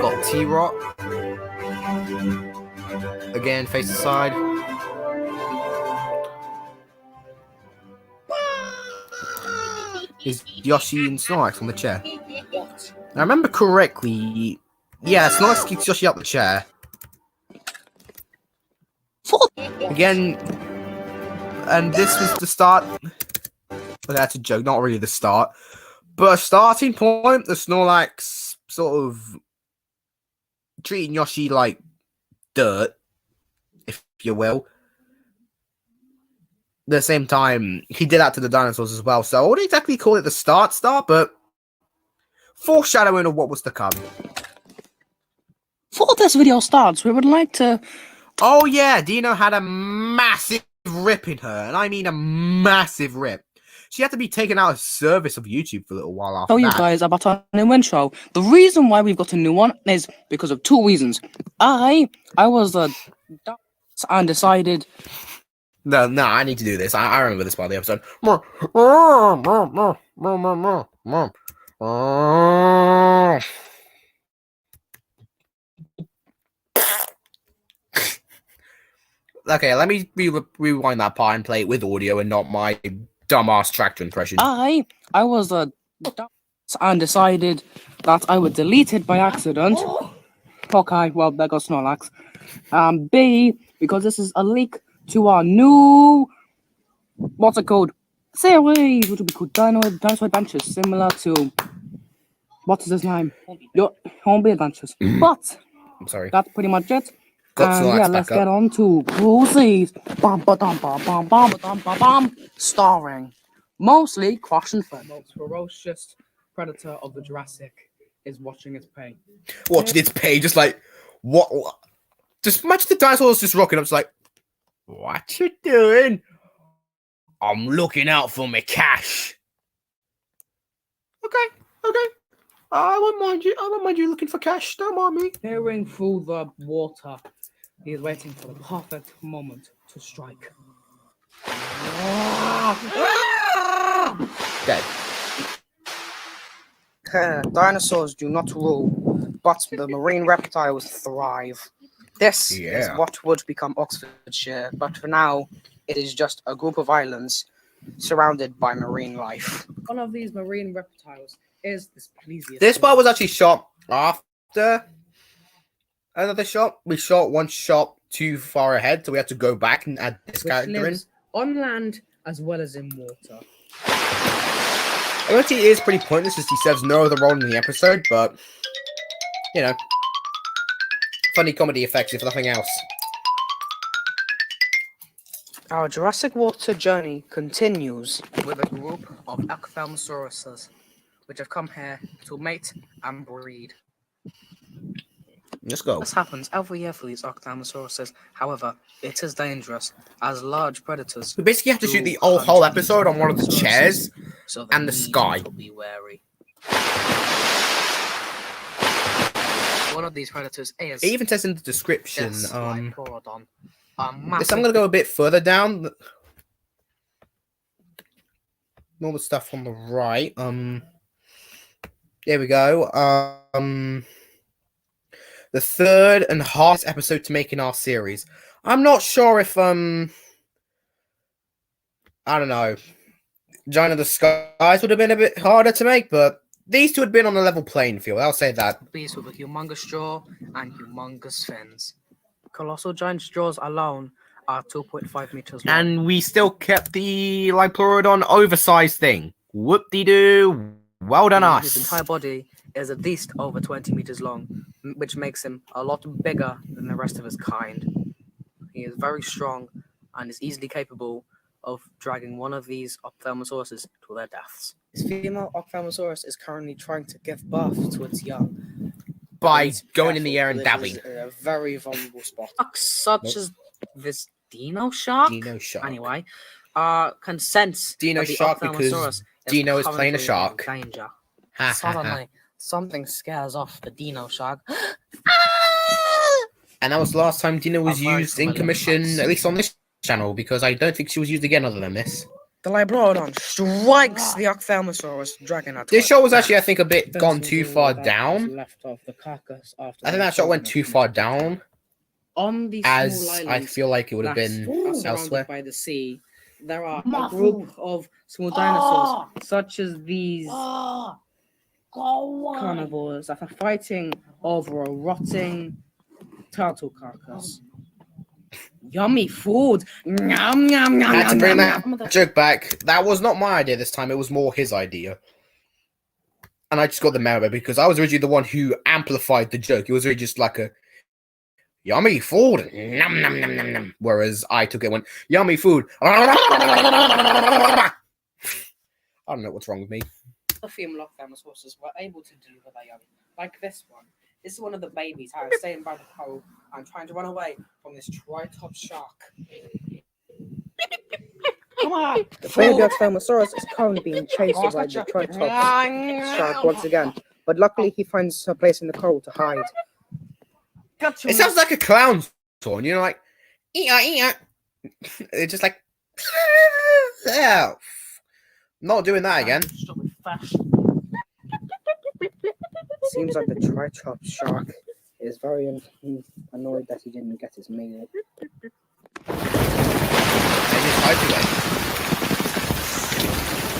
Got T-Rock. Again, face the side. Is Yoshi and Snorlax on the chair? What? I remember correctly. Yeah, Snorlax kicks Yoshi up the chair. Again, and this was the start. Well, that's a joke, not really the start. But a starting point, the Snorlax sort of treating Yoshi like dirt, if you will. At the same time, he did that to the dinosaurs as well. So I wouldn't exactly call it the start, but foreshadowing of what was to come. Before this video starts, we would like to... Oh yeah, Dino had a massive rip in her, and I mean a massive rip. She had to be taken out of service of YouTube for a little while after tell you that. guys about our new intro. The reason why we've got a new one is because of two reasons. I was the and decided. No, I need to do this. I remember this part of the episode. Okay, let me rewind that part and play it with audio and not my dumbass tractor impression. I was the and decided that I would delete it by accident. Okay, well there goes Snorlax. B, because this is a leak to our new what's it called? Series, which will be called Dinosaur Adventures, similar to what is his name? Your Homebay Adventures. But I'm sorry. that's pretty much it. Got And Snorlax yeah, back let's up. get on to Cruel Seas. Bum ba dum ba bum bum ba dum ba bum. Starring mostly Crash and Fred. Most ferocious predator of the Jurassic is watching its prey. Watching its pay, just like what? Just imagine the dinosaurs just rocking up, just like, what you doing? I'm looking out for my cash. Okay. I won't mind you looking for cash. Don't mind me. Peering through the water, he is waiting for the perfect moment to strike. Okay. Dinosaurs do not rule, but the marine reptiles thrive. This is Yeah. what would become Oxfordshire, but for now, it is just a group of islands surrounded by marine life. One of these marine reptiles is this Plesius. This part was actually shot after another shot. We shot one shot too far ahead, so we had to go back and add this which character in. lives on land as well as in water. Actually, it is pretty pointless as he serves no other role in the episode, but you know, funny comedy effects if nothing else. Our Jurassic Water journey continues with a group of Ecthalmosauruses, which have come here to mate and breed. Let's go. This happens every year for these Ecthalmosauruses. However, it is dangerous as large predators. We basically have to shoot do the hunt whole these episode on one of the Ecthalmosauruses, chairs so they and the need sky. to be wary. One of these predators is It even says in the description. this This Lycorodon. A I'm massive gonna go a bit further down. All the stuff on the right. There we go. The third and hardest episode to make in our series. I'm not sure if I don't know. Giant of the Skies would have been a bit harder to make, but these two had been on a level playing field. I'll say that. Beast with a humongous jaw and humongous fins. Colossal giant's jaws alone are 2.5 meters long. And we still kept the Liopleurodon oversized thing. Whoop-de-doo. Well done, His us. entire body is at least over 20 meters long, which makes him a lot bigger than the rest of his kind. He is very strong and is easily capable of dragging one of these ophthalmosauruses to their deaths. His female ophthalmosaurus is currently trying to give birth to its young. By It's going in the careful, air and this dabbling. is a very vulnerable spot. Sharks such as this Dino shark, Dino Shark. anyway, can sense Dino that the Shark because ophthalmosaurus Dino is playing a currently in shark. danger. Ha, ha, ha. Suddenly, something scares off the Dino shark. And that was the last time Dino was A very used in familiar commission, voice. at least on this channel, because I don't think she was used again other than this. The Liopleurodon strikes the ophthalmosaurus, dragging it. This shot was actually, I think, a bit gone too far down. Left of the carcass after I think that shot went too far down, on these as small I islands feel like it would have that been are surrounded elsewhere. by the sea. There are a Muffled. group of small dinosaurs, such as these Oh, go away. carnivores, that are fighting over a rotting turtle carcass. Yummy food! Nom, nom, nom, Had to nom, bring nom, that joke back. That was not my idea this time, it was more his idea. And I just got the merit of it because I was originally the one who amplified the joke. It was really just like a yummy food, nom nom nom nom nom. Whereas I took it and went, yummy food. I don't know what's wrong with me. The female ophthalmosaurus were able to deliver their young, like this one. This is one of the babies who is staying by the pole and trying to run away from this tritops shark. Come on. The baby ophthalmosaurus is currently being chased by the tritops shark once again, but luckily he finds a place in the coral to hide. It sounds like a clown song, you know, like, it's just like, yeah. Not doing that again. Stupid fashion. Seems like the tritops shark is very annoyed that he didn't get his meal. They just hide away.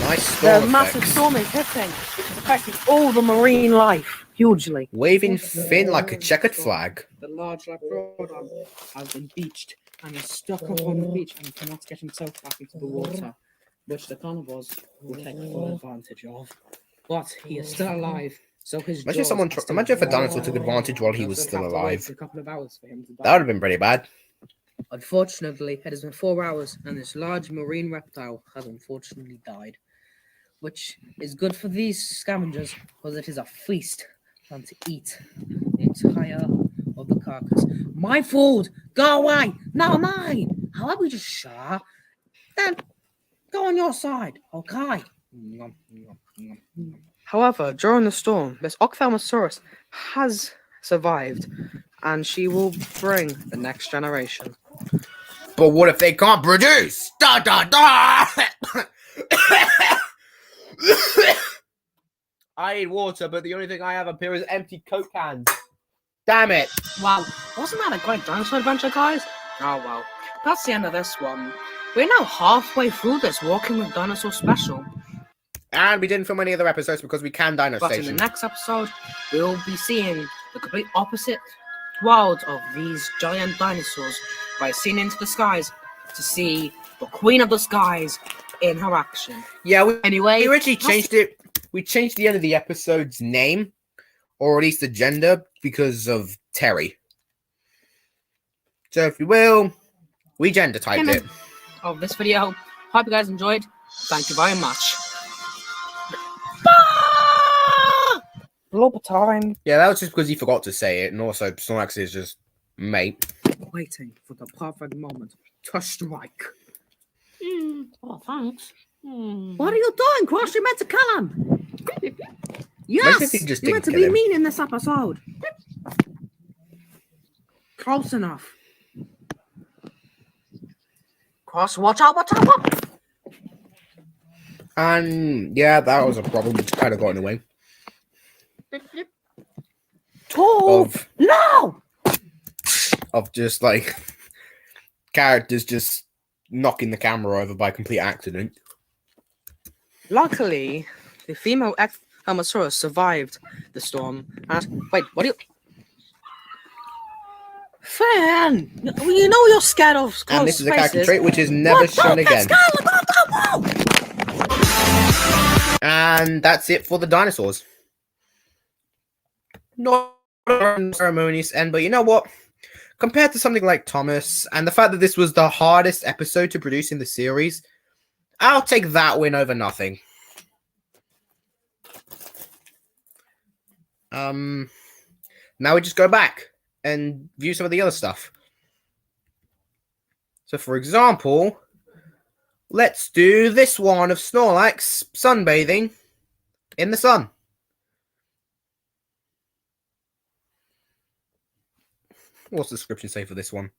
Nice The storm massive effects. storm is hitting. It's affecting all the marine life hugely. Waving fin like a checkered flag. The large Labrador has been beached and is stuck up on the beach and cannot get himself back into the water, which the carnivores will take full advantage of. But he is still alive, so his Imagine jaws someone. are still Imagine if a intact. dinosaur took advantage while he They'll was still still have to wait alive. for a couple of hours for him to die. That would have been pretty bad. Unfortunately, it has been 4 hours, and this large marine reptile has unfortunately died, which is good for these scavengers because it is a feast for them to eat the entire of the carcass. My food, go away, not mine. How about we just share? Then go on your side, okay? However, during the storm, this ophthalmosaurus has survived, and she will bring the next generation. But what if they can't produce? Da da da! I need water, but the only thing I have up here is empty Coke cans. Damn it! Wow, wasn't that a great dinosaur adventure, guys? Oh well, that's the end of this one. We're now halfway through this Walking with Dinosaur special, And we didn't film any other episodes because we can Dino but in the Station. next episode, we'll be seeing the complete opposite world of these giant dinosaurs by seeing into the skies to see the Queen of the Skies in her action. Yeah, we Anyway, originally changed it. We changed the end of the episode's name, or at least the gender, because of Terry. So, if you will, we gender typed it. of this video. Hope you guys enjoyed. Thank you very much. Blubber time. Yeah, that was just because he forgot to say it, and also Snorlax is just mate. Waiting for the perfect moment to strike. Oh, thanks. What are you doing, Cross? You meant to kill him. Imagine if Yes, he just you meant to didn't be kill him. mean in this episode. Close enough. Cross, watch out, watch out, watch out. And yeah, that was a problem. It's kind of gotten away. Oh, Of no! just like characters just knocking the camera over by complete accident. Luckily, the female Allosaurus survived the storm. And wait, what do you? Fan, you know you're scared of close And this is a character spaces. trait which is never shown again. And that's it for the dinosaurs. Not ceremonious end, but you know what? Compared to something like Thomas, and the fact that this was the hardest episode to produce in the series, I'll take that win over nothing. Now we just go back and view some of the other stuff. So, for example, let's do this one of Snorlax sunbathing in the sun. What's the description say for this one?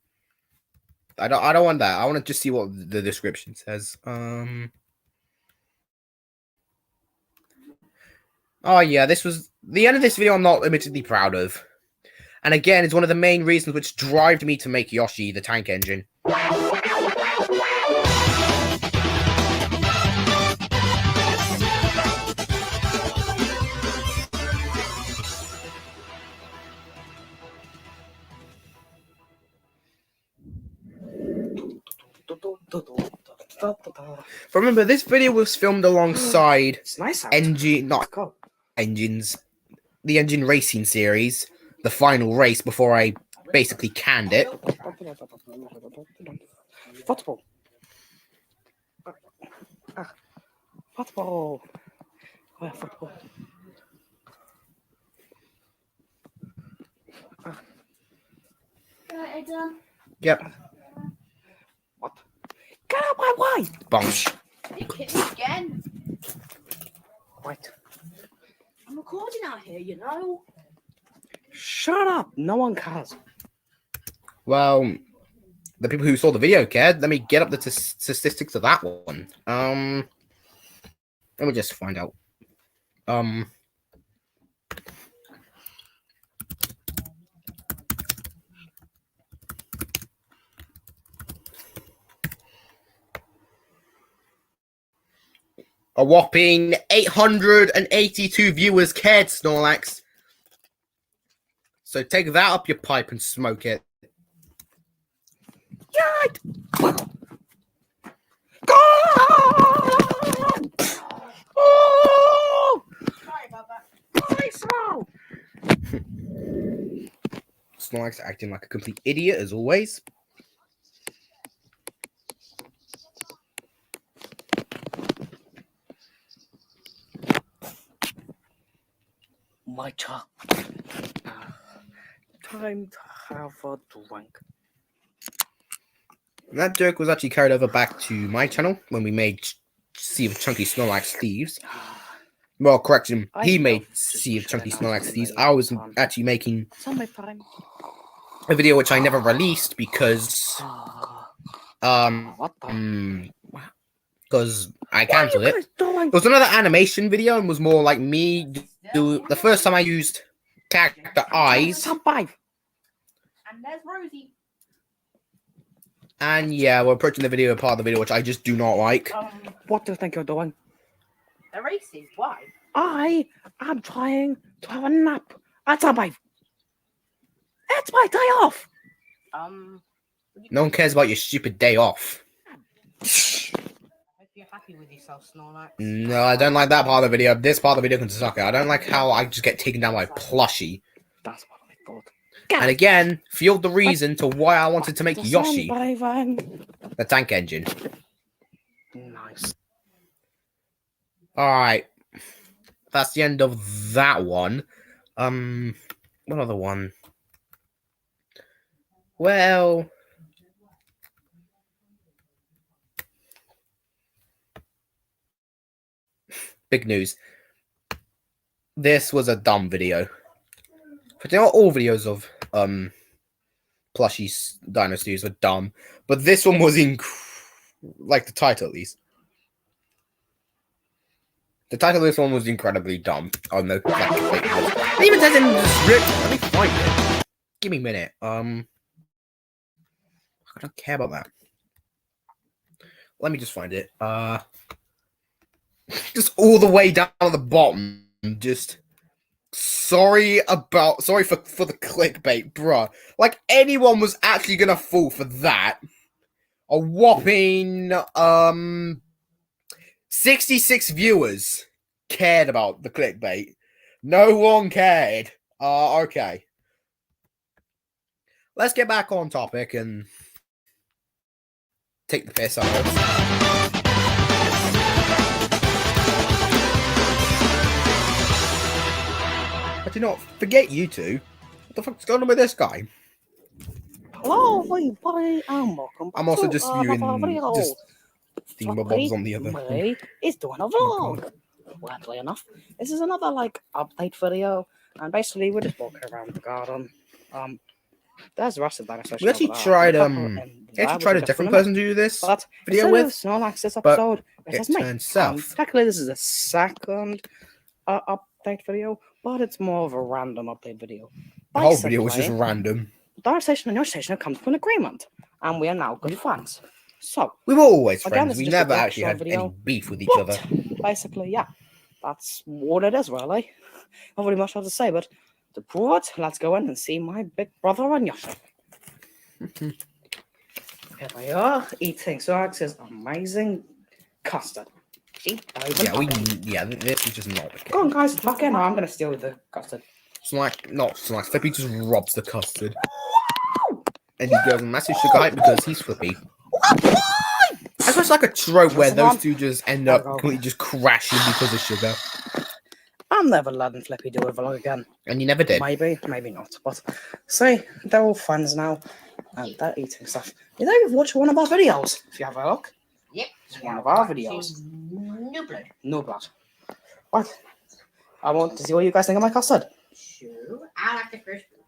I don't want that. I want to just see what the description says. Oh yeah, this was the end of this video. I'm not admittedly proud of, and again, it's one of the main reasons which drove me to make Yoshi the tank engine. But remember, this video was filmed alongside It's nice out. Engines, the Engine Racing series, the final race before I basically canned it. Football. Football. Where football? Yep. What? Get out my way! Bonk. You hit me again. Wait. I'm recording out here, you know. Shut up! No one cares. Well, the people who saw the video cared. Let me get up the statistics of that one. Let me just find out. A whopping 882 viewers cared, Snorlax. So take that up your pipe and smoke it. Oh! Sorry about that. Nice roll! Snorlax acting like a complete idiot as always. My turn. Time to have a drink. And that joke was actually carried over back to my channel when we made Sea of Chunky Snorlax Thieves. Well, correction, he made Sea of Chunky Snorlax Thieves. I was actually making Summertime. a video which I never released because What the? because I What are cancelled you it. guys doing? It was another animation video and was more like me do the first time I used character eyes. Survive. And there's Rosie. And yeah, we're approaching the video part of the video which I just do not like. What do you think you're doing? They're racing. Why? I am trying to have a nap. I survive. It's my day off. No one cares about your stupid day off. I hope you're happy with yourself, Snorlax. No, I don't like that part of the video. This part of the video can suck it. I don't like how I just get taken down by plushie. That's what I thought. And again, fueled the reason to why I wanted to make Yoshi Surviving. the tank engine. Nice. Alright. That's the end of that one. What other one? Well, big news. This was a dumb video. But you know, all videos of plushie Dino Studios are dumb, but this one was like the title at least. The title of this one was incredibly dumb. Oh no, it even says in the script. Let me find it. Give me a minute. I don't care about that. Let me just find it. just all the way down at the bottom. Just sorry for the clickbait, bruh. Like anyone was actually gonna fall for that. A whopping 66 viewers cared about the clickbait. No one cared. Okay. Let's get back on topic and take the piss out of it. But you know what? Forget you two. What the fuck's going on with this guy? Hello, everybody, and welcome back I'm also to just another viewing video. just thingamabobs on the other. Me is doing a vlog. Weirdly enough, this is another update video, and basically we're just walking around the garden. There's the rest of that. We actually tried a different person to do this but video with. Snorlax this but episode, it says me. turned south. Technically, this is a second update video, but it's more of a random update video. The whole video was just Basically, random. our station and your station have come to an agreement, and we are now good friends. So, We were always Again, friends. this We is just a never actually reaction had video. any beef with each but other. basically, yeah, that's what it is, really. Not really much else to say, but to prove it, let's go in and see my big brother and Yoshi. Here they are, eating Snorlax's amazing custard. See? This is just not the Go on, case. guys, back in, or I'm going to steal the custard. Flippy just robs the custard. And he goes on massive sugar hype because he's Flippy. That's just like a trope where those two just end up completely just crashing because of sugar. I'm never letting Flippy do a vlog again. And you never did. Maybe, maybe not. But see, they're all friends now, and they're eating stuff. You know, you've watched one of our videos. If you have a look, Yep. it's one of our videos. No blood. No blood. What? I want to see what you guys think of my custard. Sure. I like the first one.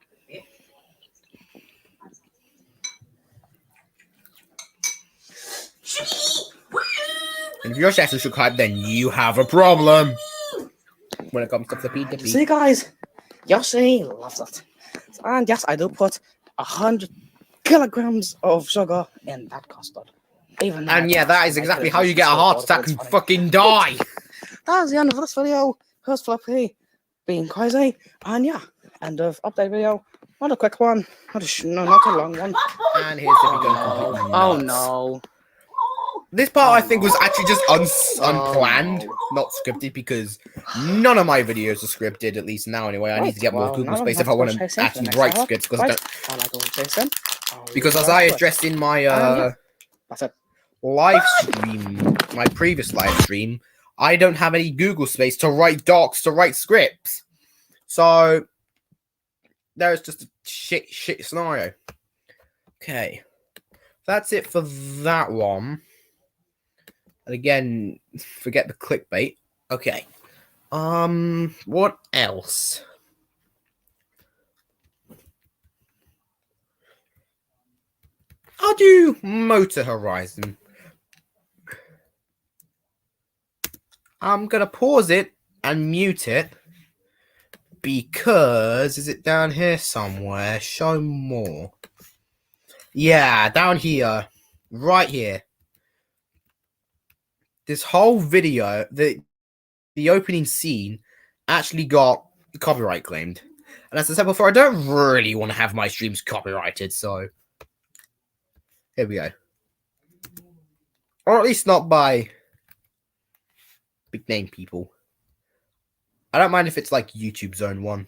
And if you're actually sugar hype, then you have a problem. When it comes to Flippy Dippy. See, guys, Yoshi loves it. And yes, I do put 100 kilograms of sugar in that custard. Even And yeah, that is exactly how you get a heart attack and fucking die. That's the end of this video. Here's Flippy being crazy. And yeah, end of update video. Not a quick one. Not a long one. And here's Dippy going completely Oh nuts. no. This part I think was actually just unplanned, not scripted, because none of my videos are scripted, at least now anyway. I need to get more Google space if I want to actually write scripts, because as I addressed in my That's it. live stream, my previous live stream, I don't have any Google space to write docs, to write scripts. So there's just a shit scenario. Okay. That's it for that one. And again, forget the clickbait. Okay. What else? I'll do Motor Horizon. I'm gonna pause it and mute it because is it down here somewhere? Show more. Yeah, down here. Right here. This whole video, the opening scene, actually got copyright claimed. And as I said before, I don't really want to have my streams copyrighted, so here we go. Or at least not by big name people. I don't mind if it's like YouTube Zone 1.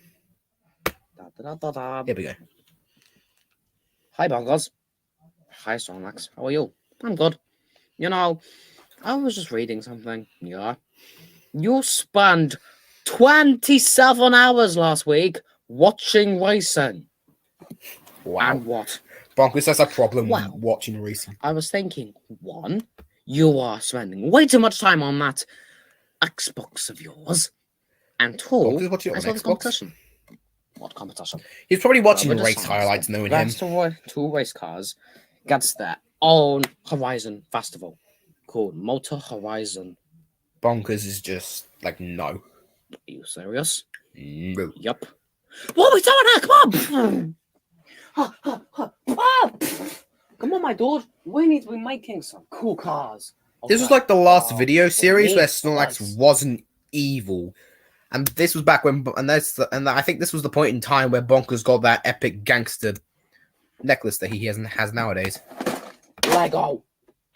Here we go. Hi, Bongos. Hi, Snorlax. How are you? I'm good. You know, I was just reading something. Yeah. You spent 27 hours last week watching racing. Wow. And what? Broncos has a problem Wow. watching racing. I was thinking, one, you are spending way too much time on that Xbox of yours. And two, Broncos watching it I on saw the Xbox? competition. What competition? He's probably watching Well, we're race just highlights knowing him. That's two race cars gets their own Horizon festival called Motor Horizon. Bonkers is just like, no. Are you serious? No. Yup. What are we doing here? Come on! Come on, my dude. We need to be making some cool cars. This was Okay. like the last video for series me, where it Snorlax was. wasn't evil. And this was back when, and I think this was the point in time where Bonkers got that epic gangster necklace that he has nowadays. Lego.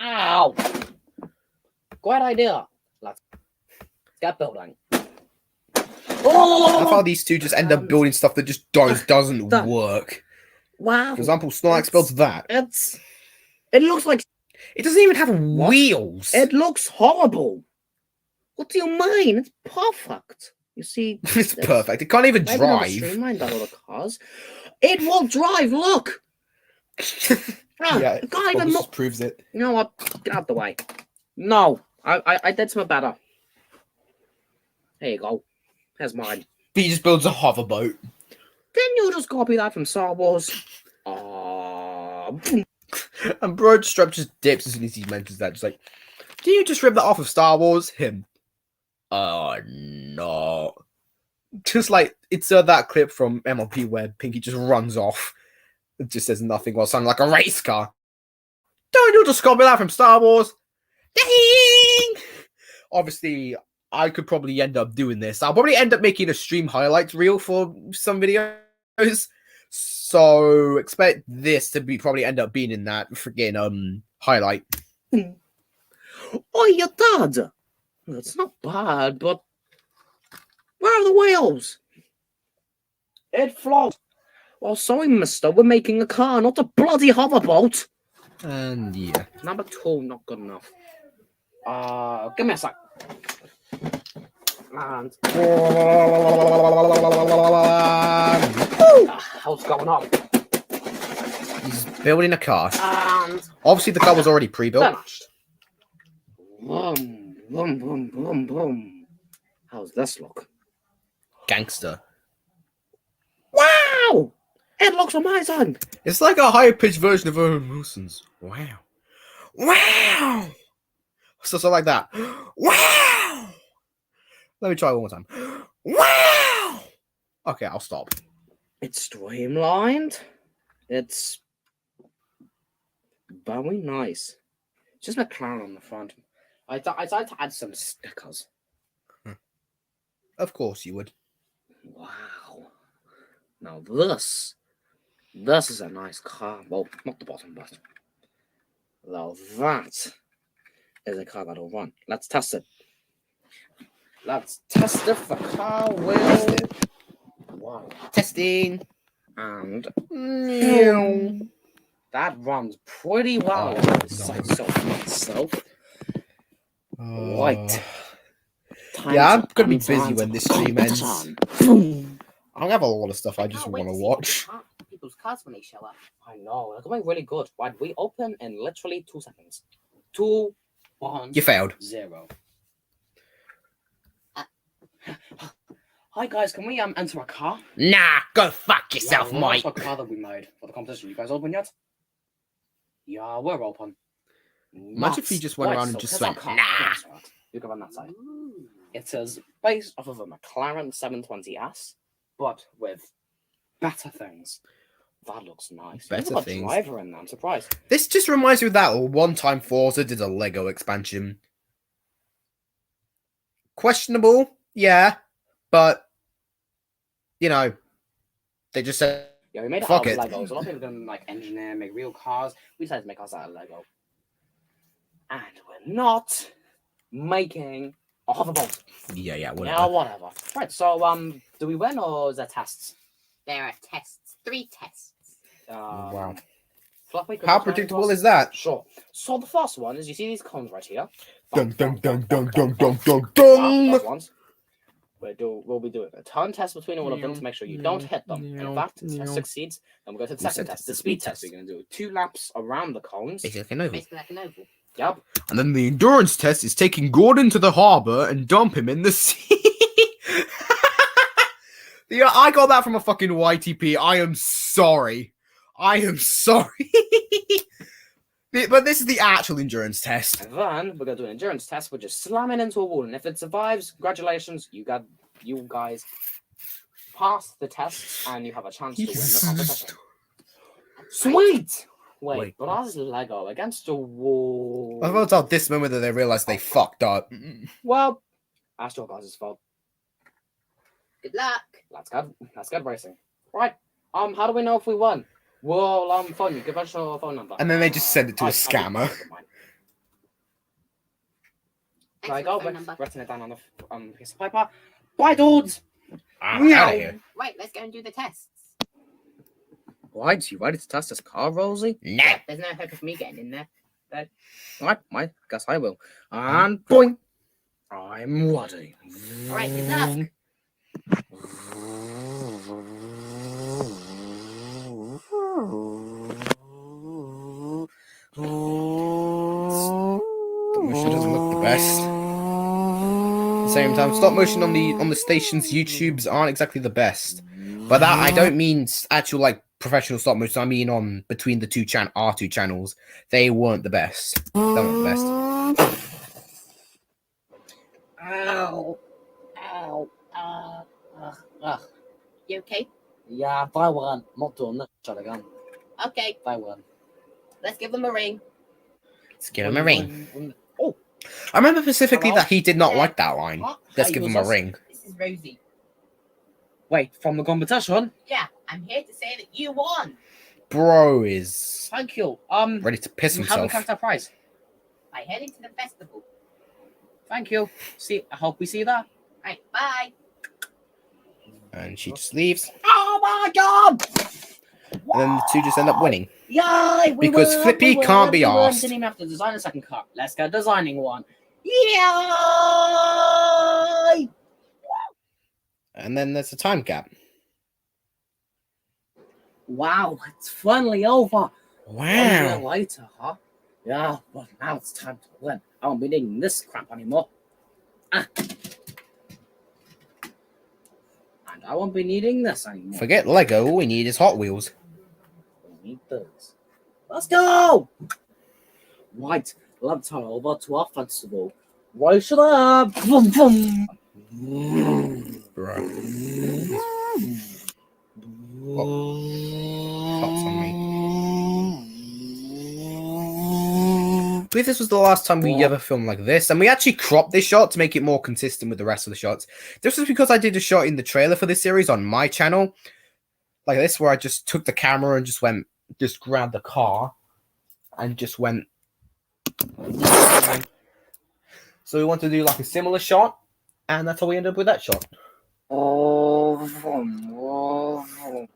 Ow. Great idea. Let's get building. That's how these two just end up building stuff that just doesn't Done. work. Wow. For example, Snorlax builds that. It looks like It doesn't even have What? wheels. it looks horrible. What do you mean? It's perfect. You see, It's there's perfect. It can't even maybe not drive. streamlined by all the cars. It will drive. Look. Yeah, it can't even this look. just proves it. You know what? Get out the way. No, I did something better. There you go. There's mine. He just builds a hoverboat. Didn't you just copy that from Star Wars? And Bro Strap just dips as soon as he mentions that. Just like, did you just rip that off of Star Wars? Him. No. Just like, it's that clip from MLP where Pinky just runs off. It just says nothing while sounding like a race car. Don't you just copy that from Star Wars? Ding! Obviously, I could probably end up doing this. I'll probably end up making a stream highlights reel for some videos. So expect this to be probably end up being in that freaking highlight. Oh, your dad. It's not bad, but where are the wheels? It floats. Well, sorry, mister. We're making a car, not a bloody hoverboat. And yeah. Number 2, not good enough. Give me a sec. And what's going on? He's building a car. And Obviously, the car was already pre-built. finished. Boom, boom, boom, boom, boom. How's this look? Gangster. Wow! It looks amazing. It's like a higher-pitched version of Owen Wilson's. Wow. Wow! So like that. Wow! Let me try it one more time. Wow! Okay, I'll stop. It's streamlined. It's very nice. Just McLaren on the front. I tried to add some stickers. Of course you would. Wow. Now this is a nice car. Well, not the bottom, but now that is a car that'll run. Let's test it. Let's test if the car will. Wow. Testing. And Meow. that runs pretty well. Oh, myself. Right. Yeah, I'm gonna be busy when this stream ends. I have a lot of stuff I just want to watch. People's cars when they show up. I know. They're going really good. Right, we open in literally 2 seconds. 2, 1, You failed. 0. Hi guys, can we enter a car? Nah, go fuck yourself, yeah, mate. A car that we made for the competition. You guys open yet? Yeah, we're open. Imagine if you just went around and just went, nah. You go on that side. It says based off of a McLaren 720S, but with better things. That looks nice. Better Look at things. Driver in there. I'm surprised. This just reminds me of that one time Forza did a Lego expansion. Questionable, yeah, but you know, they just said, Yeah, we made it fuck out it. of Legos. A lot of people can like engineer, make real cars. We decided to make ours out of Lego. And we're not making a hoverboat. yeah, whatever. Yeah, whatever. Right, so do we win or is there tests? There are tests. 3 tests. Wow. Fluffy, could How you explain predictable to us? is that? Sure. So the first one is you see these cones right here. Dun dun dun dun dun dun dun First dun. ones. We'll be doing a turn test between all of them to make sure you don't hit them. And if that test succeeds, then we'll go to the second test, the speed test. We're going to do 2 laps around the cones. It's like an oval. Basically like an oval. Yep. And then the endurance test is taking Gordon to the harbour and dump him in the sea. Yeah, I got that from a fucking YTP. I am sorry. But this is the actual endurance test. And then we're going to do an endurance test. We're just slamming into a wall. And if it survives, congratulations. You guys passed the test and you have a chance to win the competition. Sweet! Wait, but ours is Lego against the wall. I thought it's at this moment that they realized they fucked up. Well, Astro Guys' fault. Good luck. Let's get racing. Right. How do we know if we won? Well, phone you. Give us your phone number. And then they just send it to a scammer. There I Excellent go. phone number. Writing it down on the piece of paper. Bye, dudes. I'm out of here. Right, let's go and do the tests. Right, you ready to test this car, Rosie? Nah. Yeah, there's no hope of me getting in there. Right, I guess I will. And boing. I'm ready. All right, good luck. Stop motion doesn't look the best. At the same time, stop motion on the station's YouTubes aren't exactly the best. By that I don't mean actual like professional stop motion. I mean on between the our two channels, they weren't the best. They weren't the best. Ow. You okay? Yeah, bye one. Not doing this shot again. Okay, Bye one. let's give them a ring. Let's give him a ring. Oh, I remember specifically Hello? that he did not like that line. what? Let's Hey, give who's him a this? ring. This is Rosie. Wait, from the competition? Yeah, I'm here to say that you won. Bro is Thank you. ready to piss How do we himself. catch that prize? By heading to the festival. Thank you. See, I hope we see that. Right, bye. And she just leaves. Oh my god! And then the two just end up winning. Yay! Because Flippy can't be arsed. Didn't even have to design a second car. Let's go designing one. Yay! And then there's a time gap. Wow, it's finally over. 1 year Wow. later, huh? Yeah, but now it's time to win. I won't be needing this crap anymore. And I won't be needing this anymore. Forget Lego, all we need is Hot Wheels. We need those. Let's go! Right, let's head over to our festival. Right, shut up! Vroom, vroom. Bro. Pops on me. I believe this was the last time we ever filmed like this, and we actually cropped this shot to make it more consistent with the rest of the shots. This was because I did a shot in the trailer for this series on my channel, like this, where I just took the camera and just grabbed the car, and just went. So we want to do like a similar shot, and that's how we end up with that shot. Oh, vroom, oh, vroom.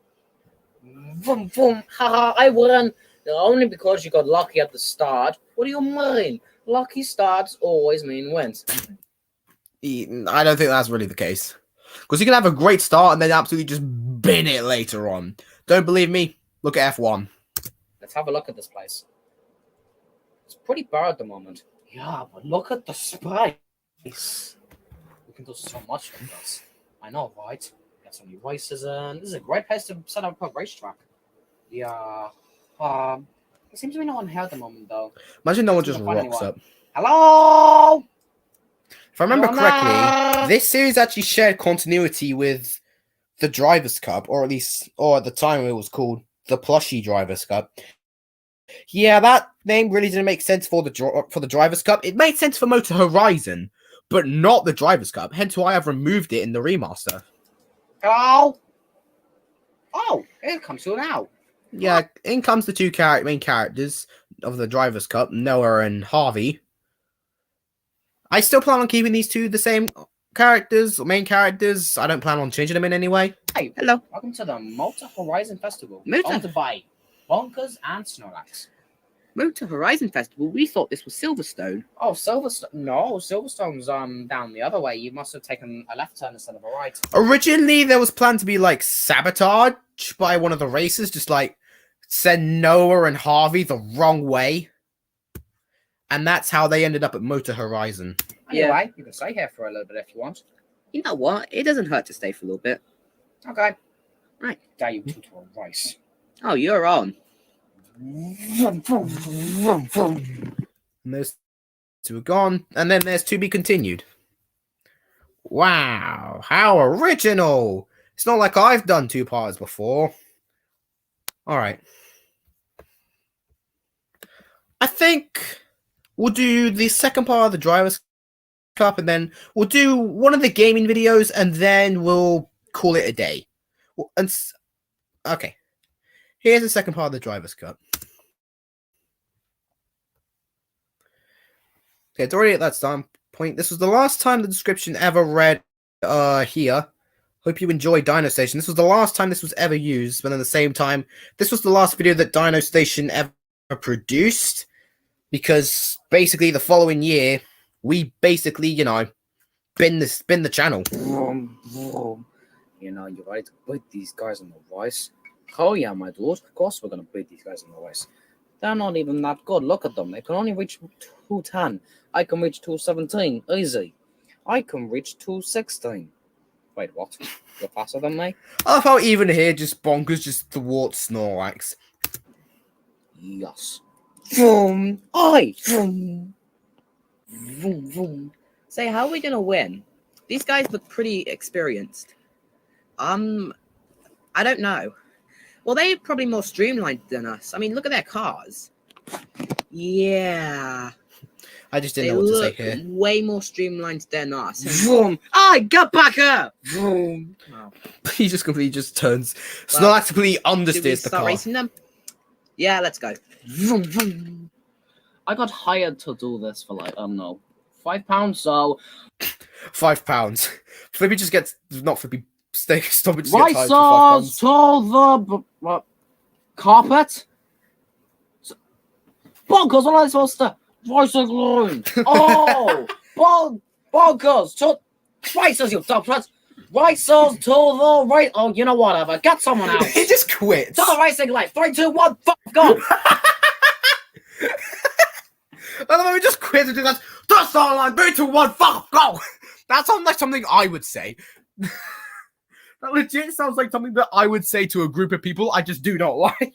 Vroom, vroom. Haha, I won. Only because you got lucky at the start. What do you mean? Lucky starts always mean wins. I don't think that's really the case. Because you can have a great start and then absolutely just bin it later on. Don't believe me? Look at F1. Let's have a look at this place. It's pretty bare at the moment. Yeah, but look at the space. We can do so much with this. I know, right? Got so many races in. This is a great place to set up a racetrack. Yeah. There seems to be no one here at the moment, though. Imagine no one Seems just to find rocks anyone. up. Hello? If I remember You're correctly, not- this series actually shared continuity with the Drivers' Cup, or at the time it was called the Plushie Drivers' Cup. Yeah, that name really didn't make sense for the Drivers' Cup. It made sense for Motor Horizon, but not the Drivers' Cup. Hence why I've removed it in the remaster. Hello? Oh, here comes you now. Yeah, in comes the two main characters of the Drivers' Cup, Noah and Harvey. I still plan on keeping these two the same main characters. I don't plan on changing them in any way. Hey, Hello. welcome to the Motor Horizon Festival. Motor- Sponsored by Bonkers and Snorlax. Motor Horizon Festival? We thought this was Silverstone. Oh, Silverstone. No, Silverstone's down the other way. You must have taken a left turn instead of a right. Originally, there was planned to be like sabotage by one of the racers, just like send Noah and Harvey the wrong way. And that's how they ended up at Motor Horizon. Anyway, you can stay here for a little bit if you want. You know what? It doesn't hurt to stay for a little bit. Okay. Right. Dare you two to a race. Oh, you're on. And those two are gone. And then there's to be continued. Wow, how original! It's not like I've done two parts before. Alright. I think we'll do the second part of the Drivers Cup, and then we'll do one of the gaming videos, and then we'll call it a day. Okay, here's the second part of the Drivers Cup. Okay, it's already at that start point. This was the last time the description ever read here. Hope you enjoyed Dino Station. This was the last time this was ever used, but at the same time, this was the last video that Dino Station ever produced, because basically the following year, we basically, you know, bin the channel. Vroom, vroom. You know, you're ready to beat these guys on the race. Oh yeah, my dude. Of course we're gonna beat these guys on the race. They're not even that good. Look at them. They can only reach 210. I can reach 217. Easy. I can reach 216. Wait, what? You're faster than me? I love how even here, just bonkers just thwarts Snorlax. Yes. Vroom. Oi! Vroom. Vroom, vroom. Say, how are we gonna win? These guys look pretty experienced. I don't know. Well, they're probably more streamlined than us. I mean, look at their cars. Yeah. I just didn't They know what to say look here. way more streamlined than us. Vroom! I get back here! Vroom! Wow. He just completely just turns. Well, Snorlax completely Should we understeers the start car. racing them? Yeah, let's go. Vroom, vroom. I got hired to do this for like, I don't know, £5, so... £5. Flippy just gets not Flippy. Stop it. Just gets hired for Racers £5. to the carpet. Bonkers, what am I supposed to? Racing line. Oh, bonkers to racers, you dumpers. Racers to the race. Oh, you know whatever. Get someone else. He just quits. To the racing line. 3, 2, 1. Fuck go. I love how he just quits and do that. To the start line. 3, 2, 1. Fuck go. That sounds like something I would say. That legit sounds like something that I would say to a group of people I just do not like.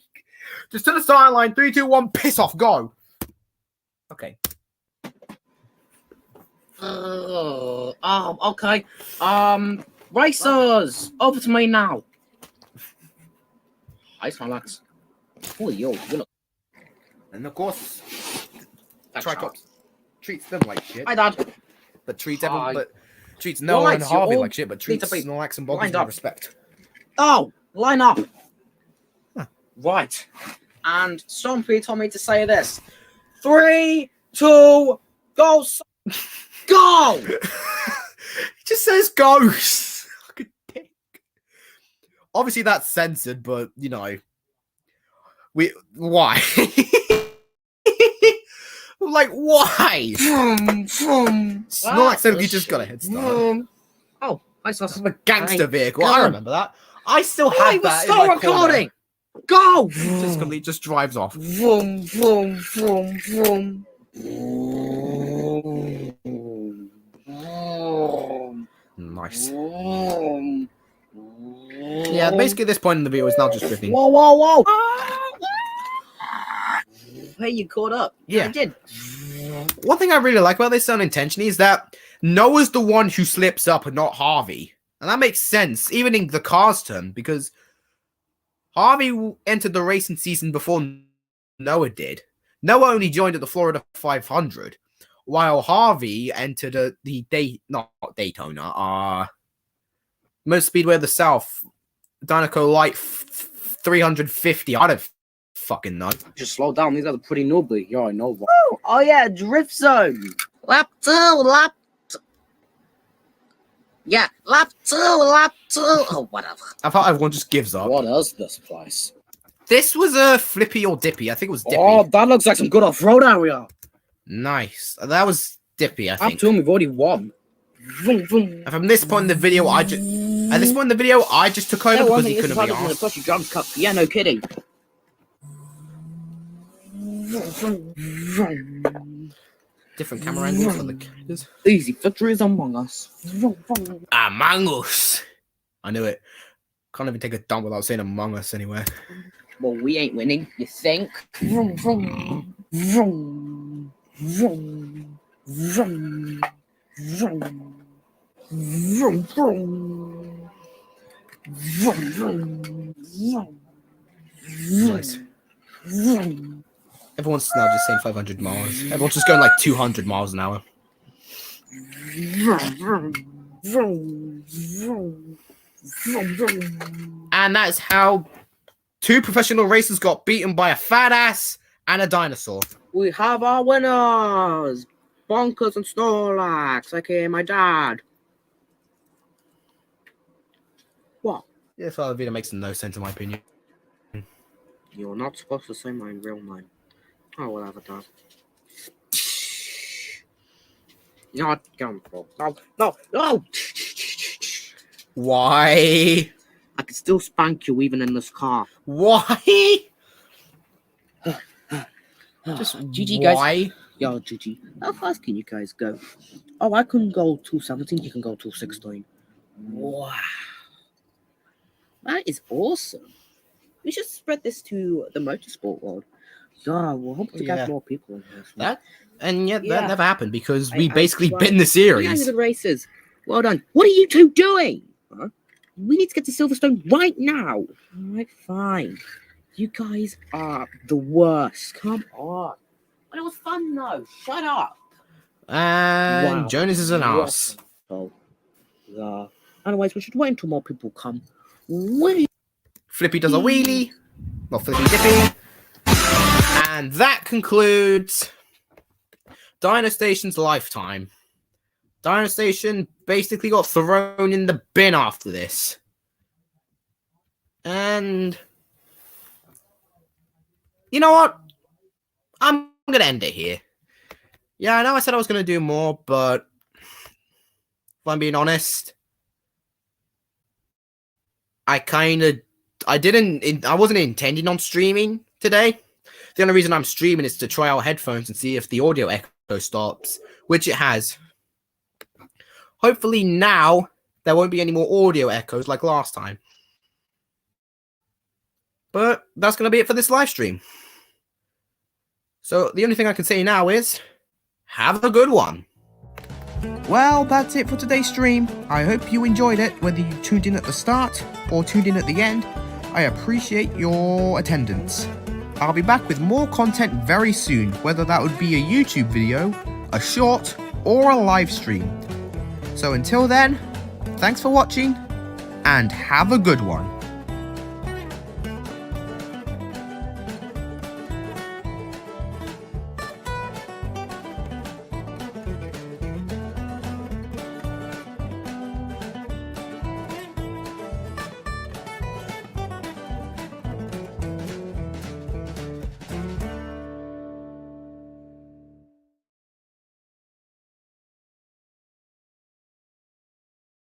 Just to the start line. 3, 2, 1. Piss off. Go. Okay. Okay. Racers, over to me now. Hi, Snorlax. Holy yo, you look. And of course, That's Tricops treats them like shit. Hi, Dad. But treats Hi. everyone, but treats Noah and Right, you Harvey all like shit, but need treats to be Snorlax and Bonkers lined with up. respect. Oh, line up. Huh. Right. And Stompy told me to say this. 3, 2, go. Go! He just says ghost. Fucking dick. Obviously that's censored, but you know, why? Like why? Snorlax said he just got a head start. Oh, I saw Some gangster vehicle. Come I on. remember that. I still Why have was that. still in my recording? corner. Go! Just completely just drives off. Vroom, vroom, vroom, vroom. Nice. Vroom. Yeah, basically at this point in the video is now just drifting. Whoa, whoa, whoa! Hey, you caught up. Yeah. I did. One thing I really like about this unintentionally is that Noah's the one who slips up and not Harvey. And that makes sense, even in the car's turn, because Harvey entered the racing season before Noah did. Noah only joined at the Florida 500, while Harvey entered not Daytona, Most Speedway of the South, Dinoco Light 350. I don't fucking know. Just slow down. These guys are pretty noobly. Yeah, I know. Oh yeah, drift zone. Lap 2, lap. Yeah, lap 2, lap 2. Oh, whatever. I thought everyone just gives up. What is this place? This was a Flippy or Dippy. I think it was Dippy. Oh, that looks like some good off-road area. Nice. That was Dippy, I Up think. to him, we've already won. Vroom, vroom. And from this point in the video, I just took over because he couldn't be asked. Plus your drums cup. Yeah, no kidding. Different camera angles for the characters. Easy victories among us. Among Us. I knew it. Can't even take a dump without saying Among Us anywhere. Well, we ain't winning, you think? Vroom, vroom, vroom, vroom, vroom, vroom, vroom, vroom, vroom, vroom, Nice. vroom. Everyone's now just saying 500 miles. Everyone's just going like 200 miles an hour. And that's how two professional racers got beaten by a fat ass and a dinosaur. We have our winners! Bonkers and Snorlax, aka my dad. What? This other video makes no sense in my opinion. You're not supposed to say my real name. Oh, whatever, Dad. Not Gumball. No, no, no! Why? I can still spank you even in this car. Why? Just GG, guys. Why? Yo, GG. How fast can you guys go? Oh, I can go 217. You can go 216. Wow. That is awesome. We should spread this to the motorsport world. Yeah, we'll hope to Yeah. get more people in here. That Yeah. never happened because we I basically tried. been the Yeah, series. the racers. Well done. What are you two doing? Huh? We need to get to Silverstone right now. All right, fine. You guys are the worst. Come on. But it was fun though. Shut up. And Wow. Jonas is an ass. So, yeah. Otherwise, we should wait until more people come. Wait. Flippy does a wheelie. Well, Flippy Dippy. And that concludes Dino Station's lifetime. Dino Station basically got thrown in the bin after this. And you know what? I'm going to end it here. Yeah, I know I said I was going to do more, but if I'm being honest, I wasn't intending on streaming today. The only reason I'm streaming is to try out headphones and see if the audio echo stops, which it has. Hopefully now there won't be any more audio echoes like last time. But that's going to be it for this live stream. So the only thing I can say now is, have a good one. Well, that's it for today's stream. I hope you enjoyed it, whether you tuned in at the start or tuned in at the end. I appreciate your attendance. I'll be back with more content very soon, whether that would be a YouTube video, a short, or a live stream. So until then, thanks for watching, and have a good one.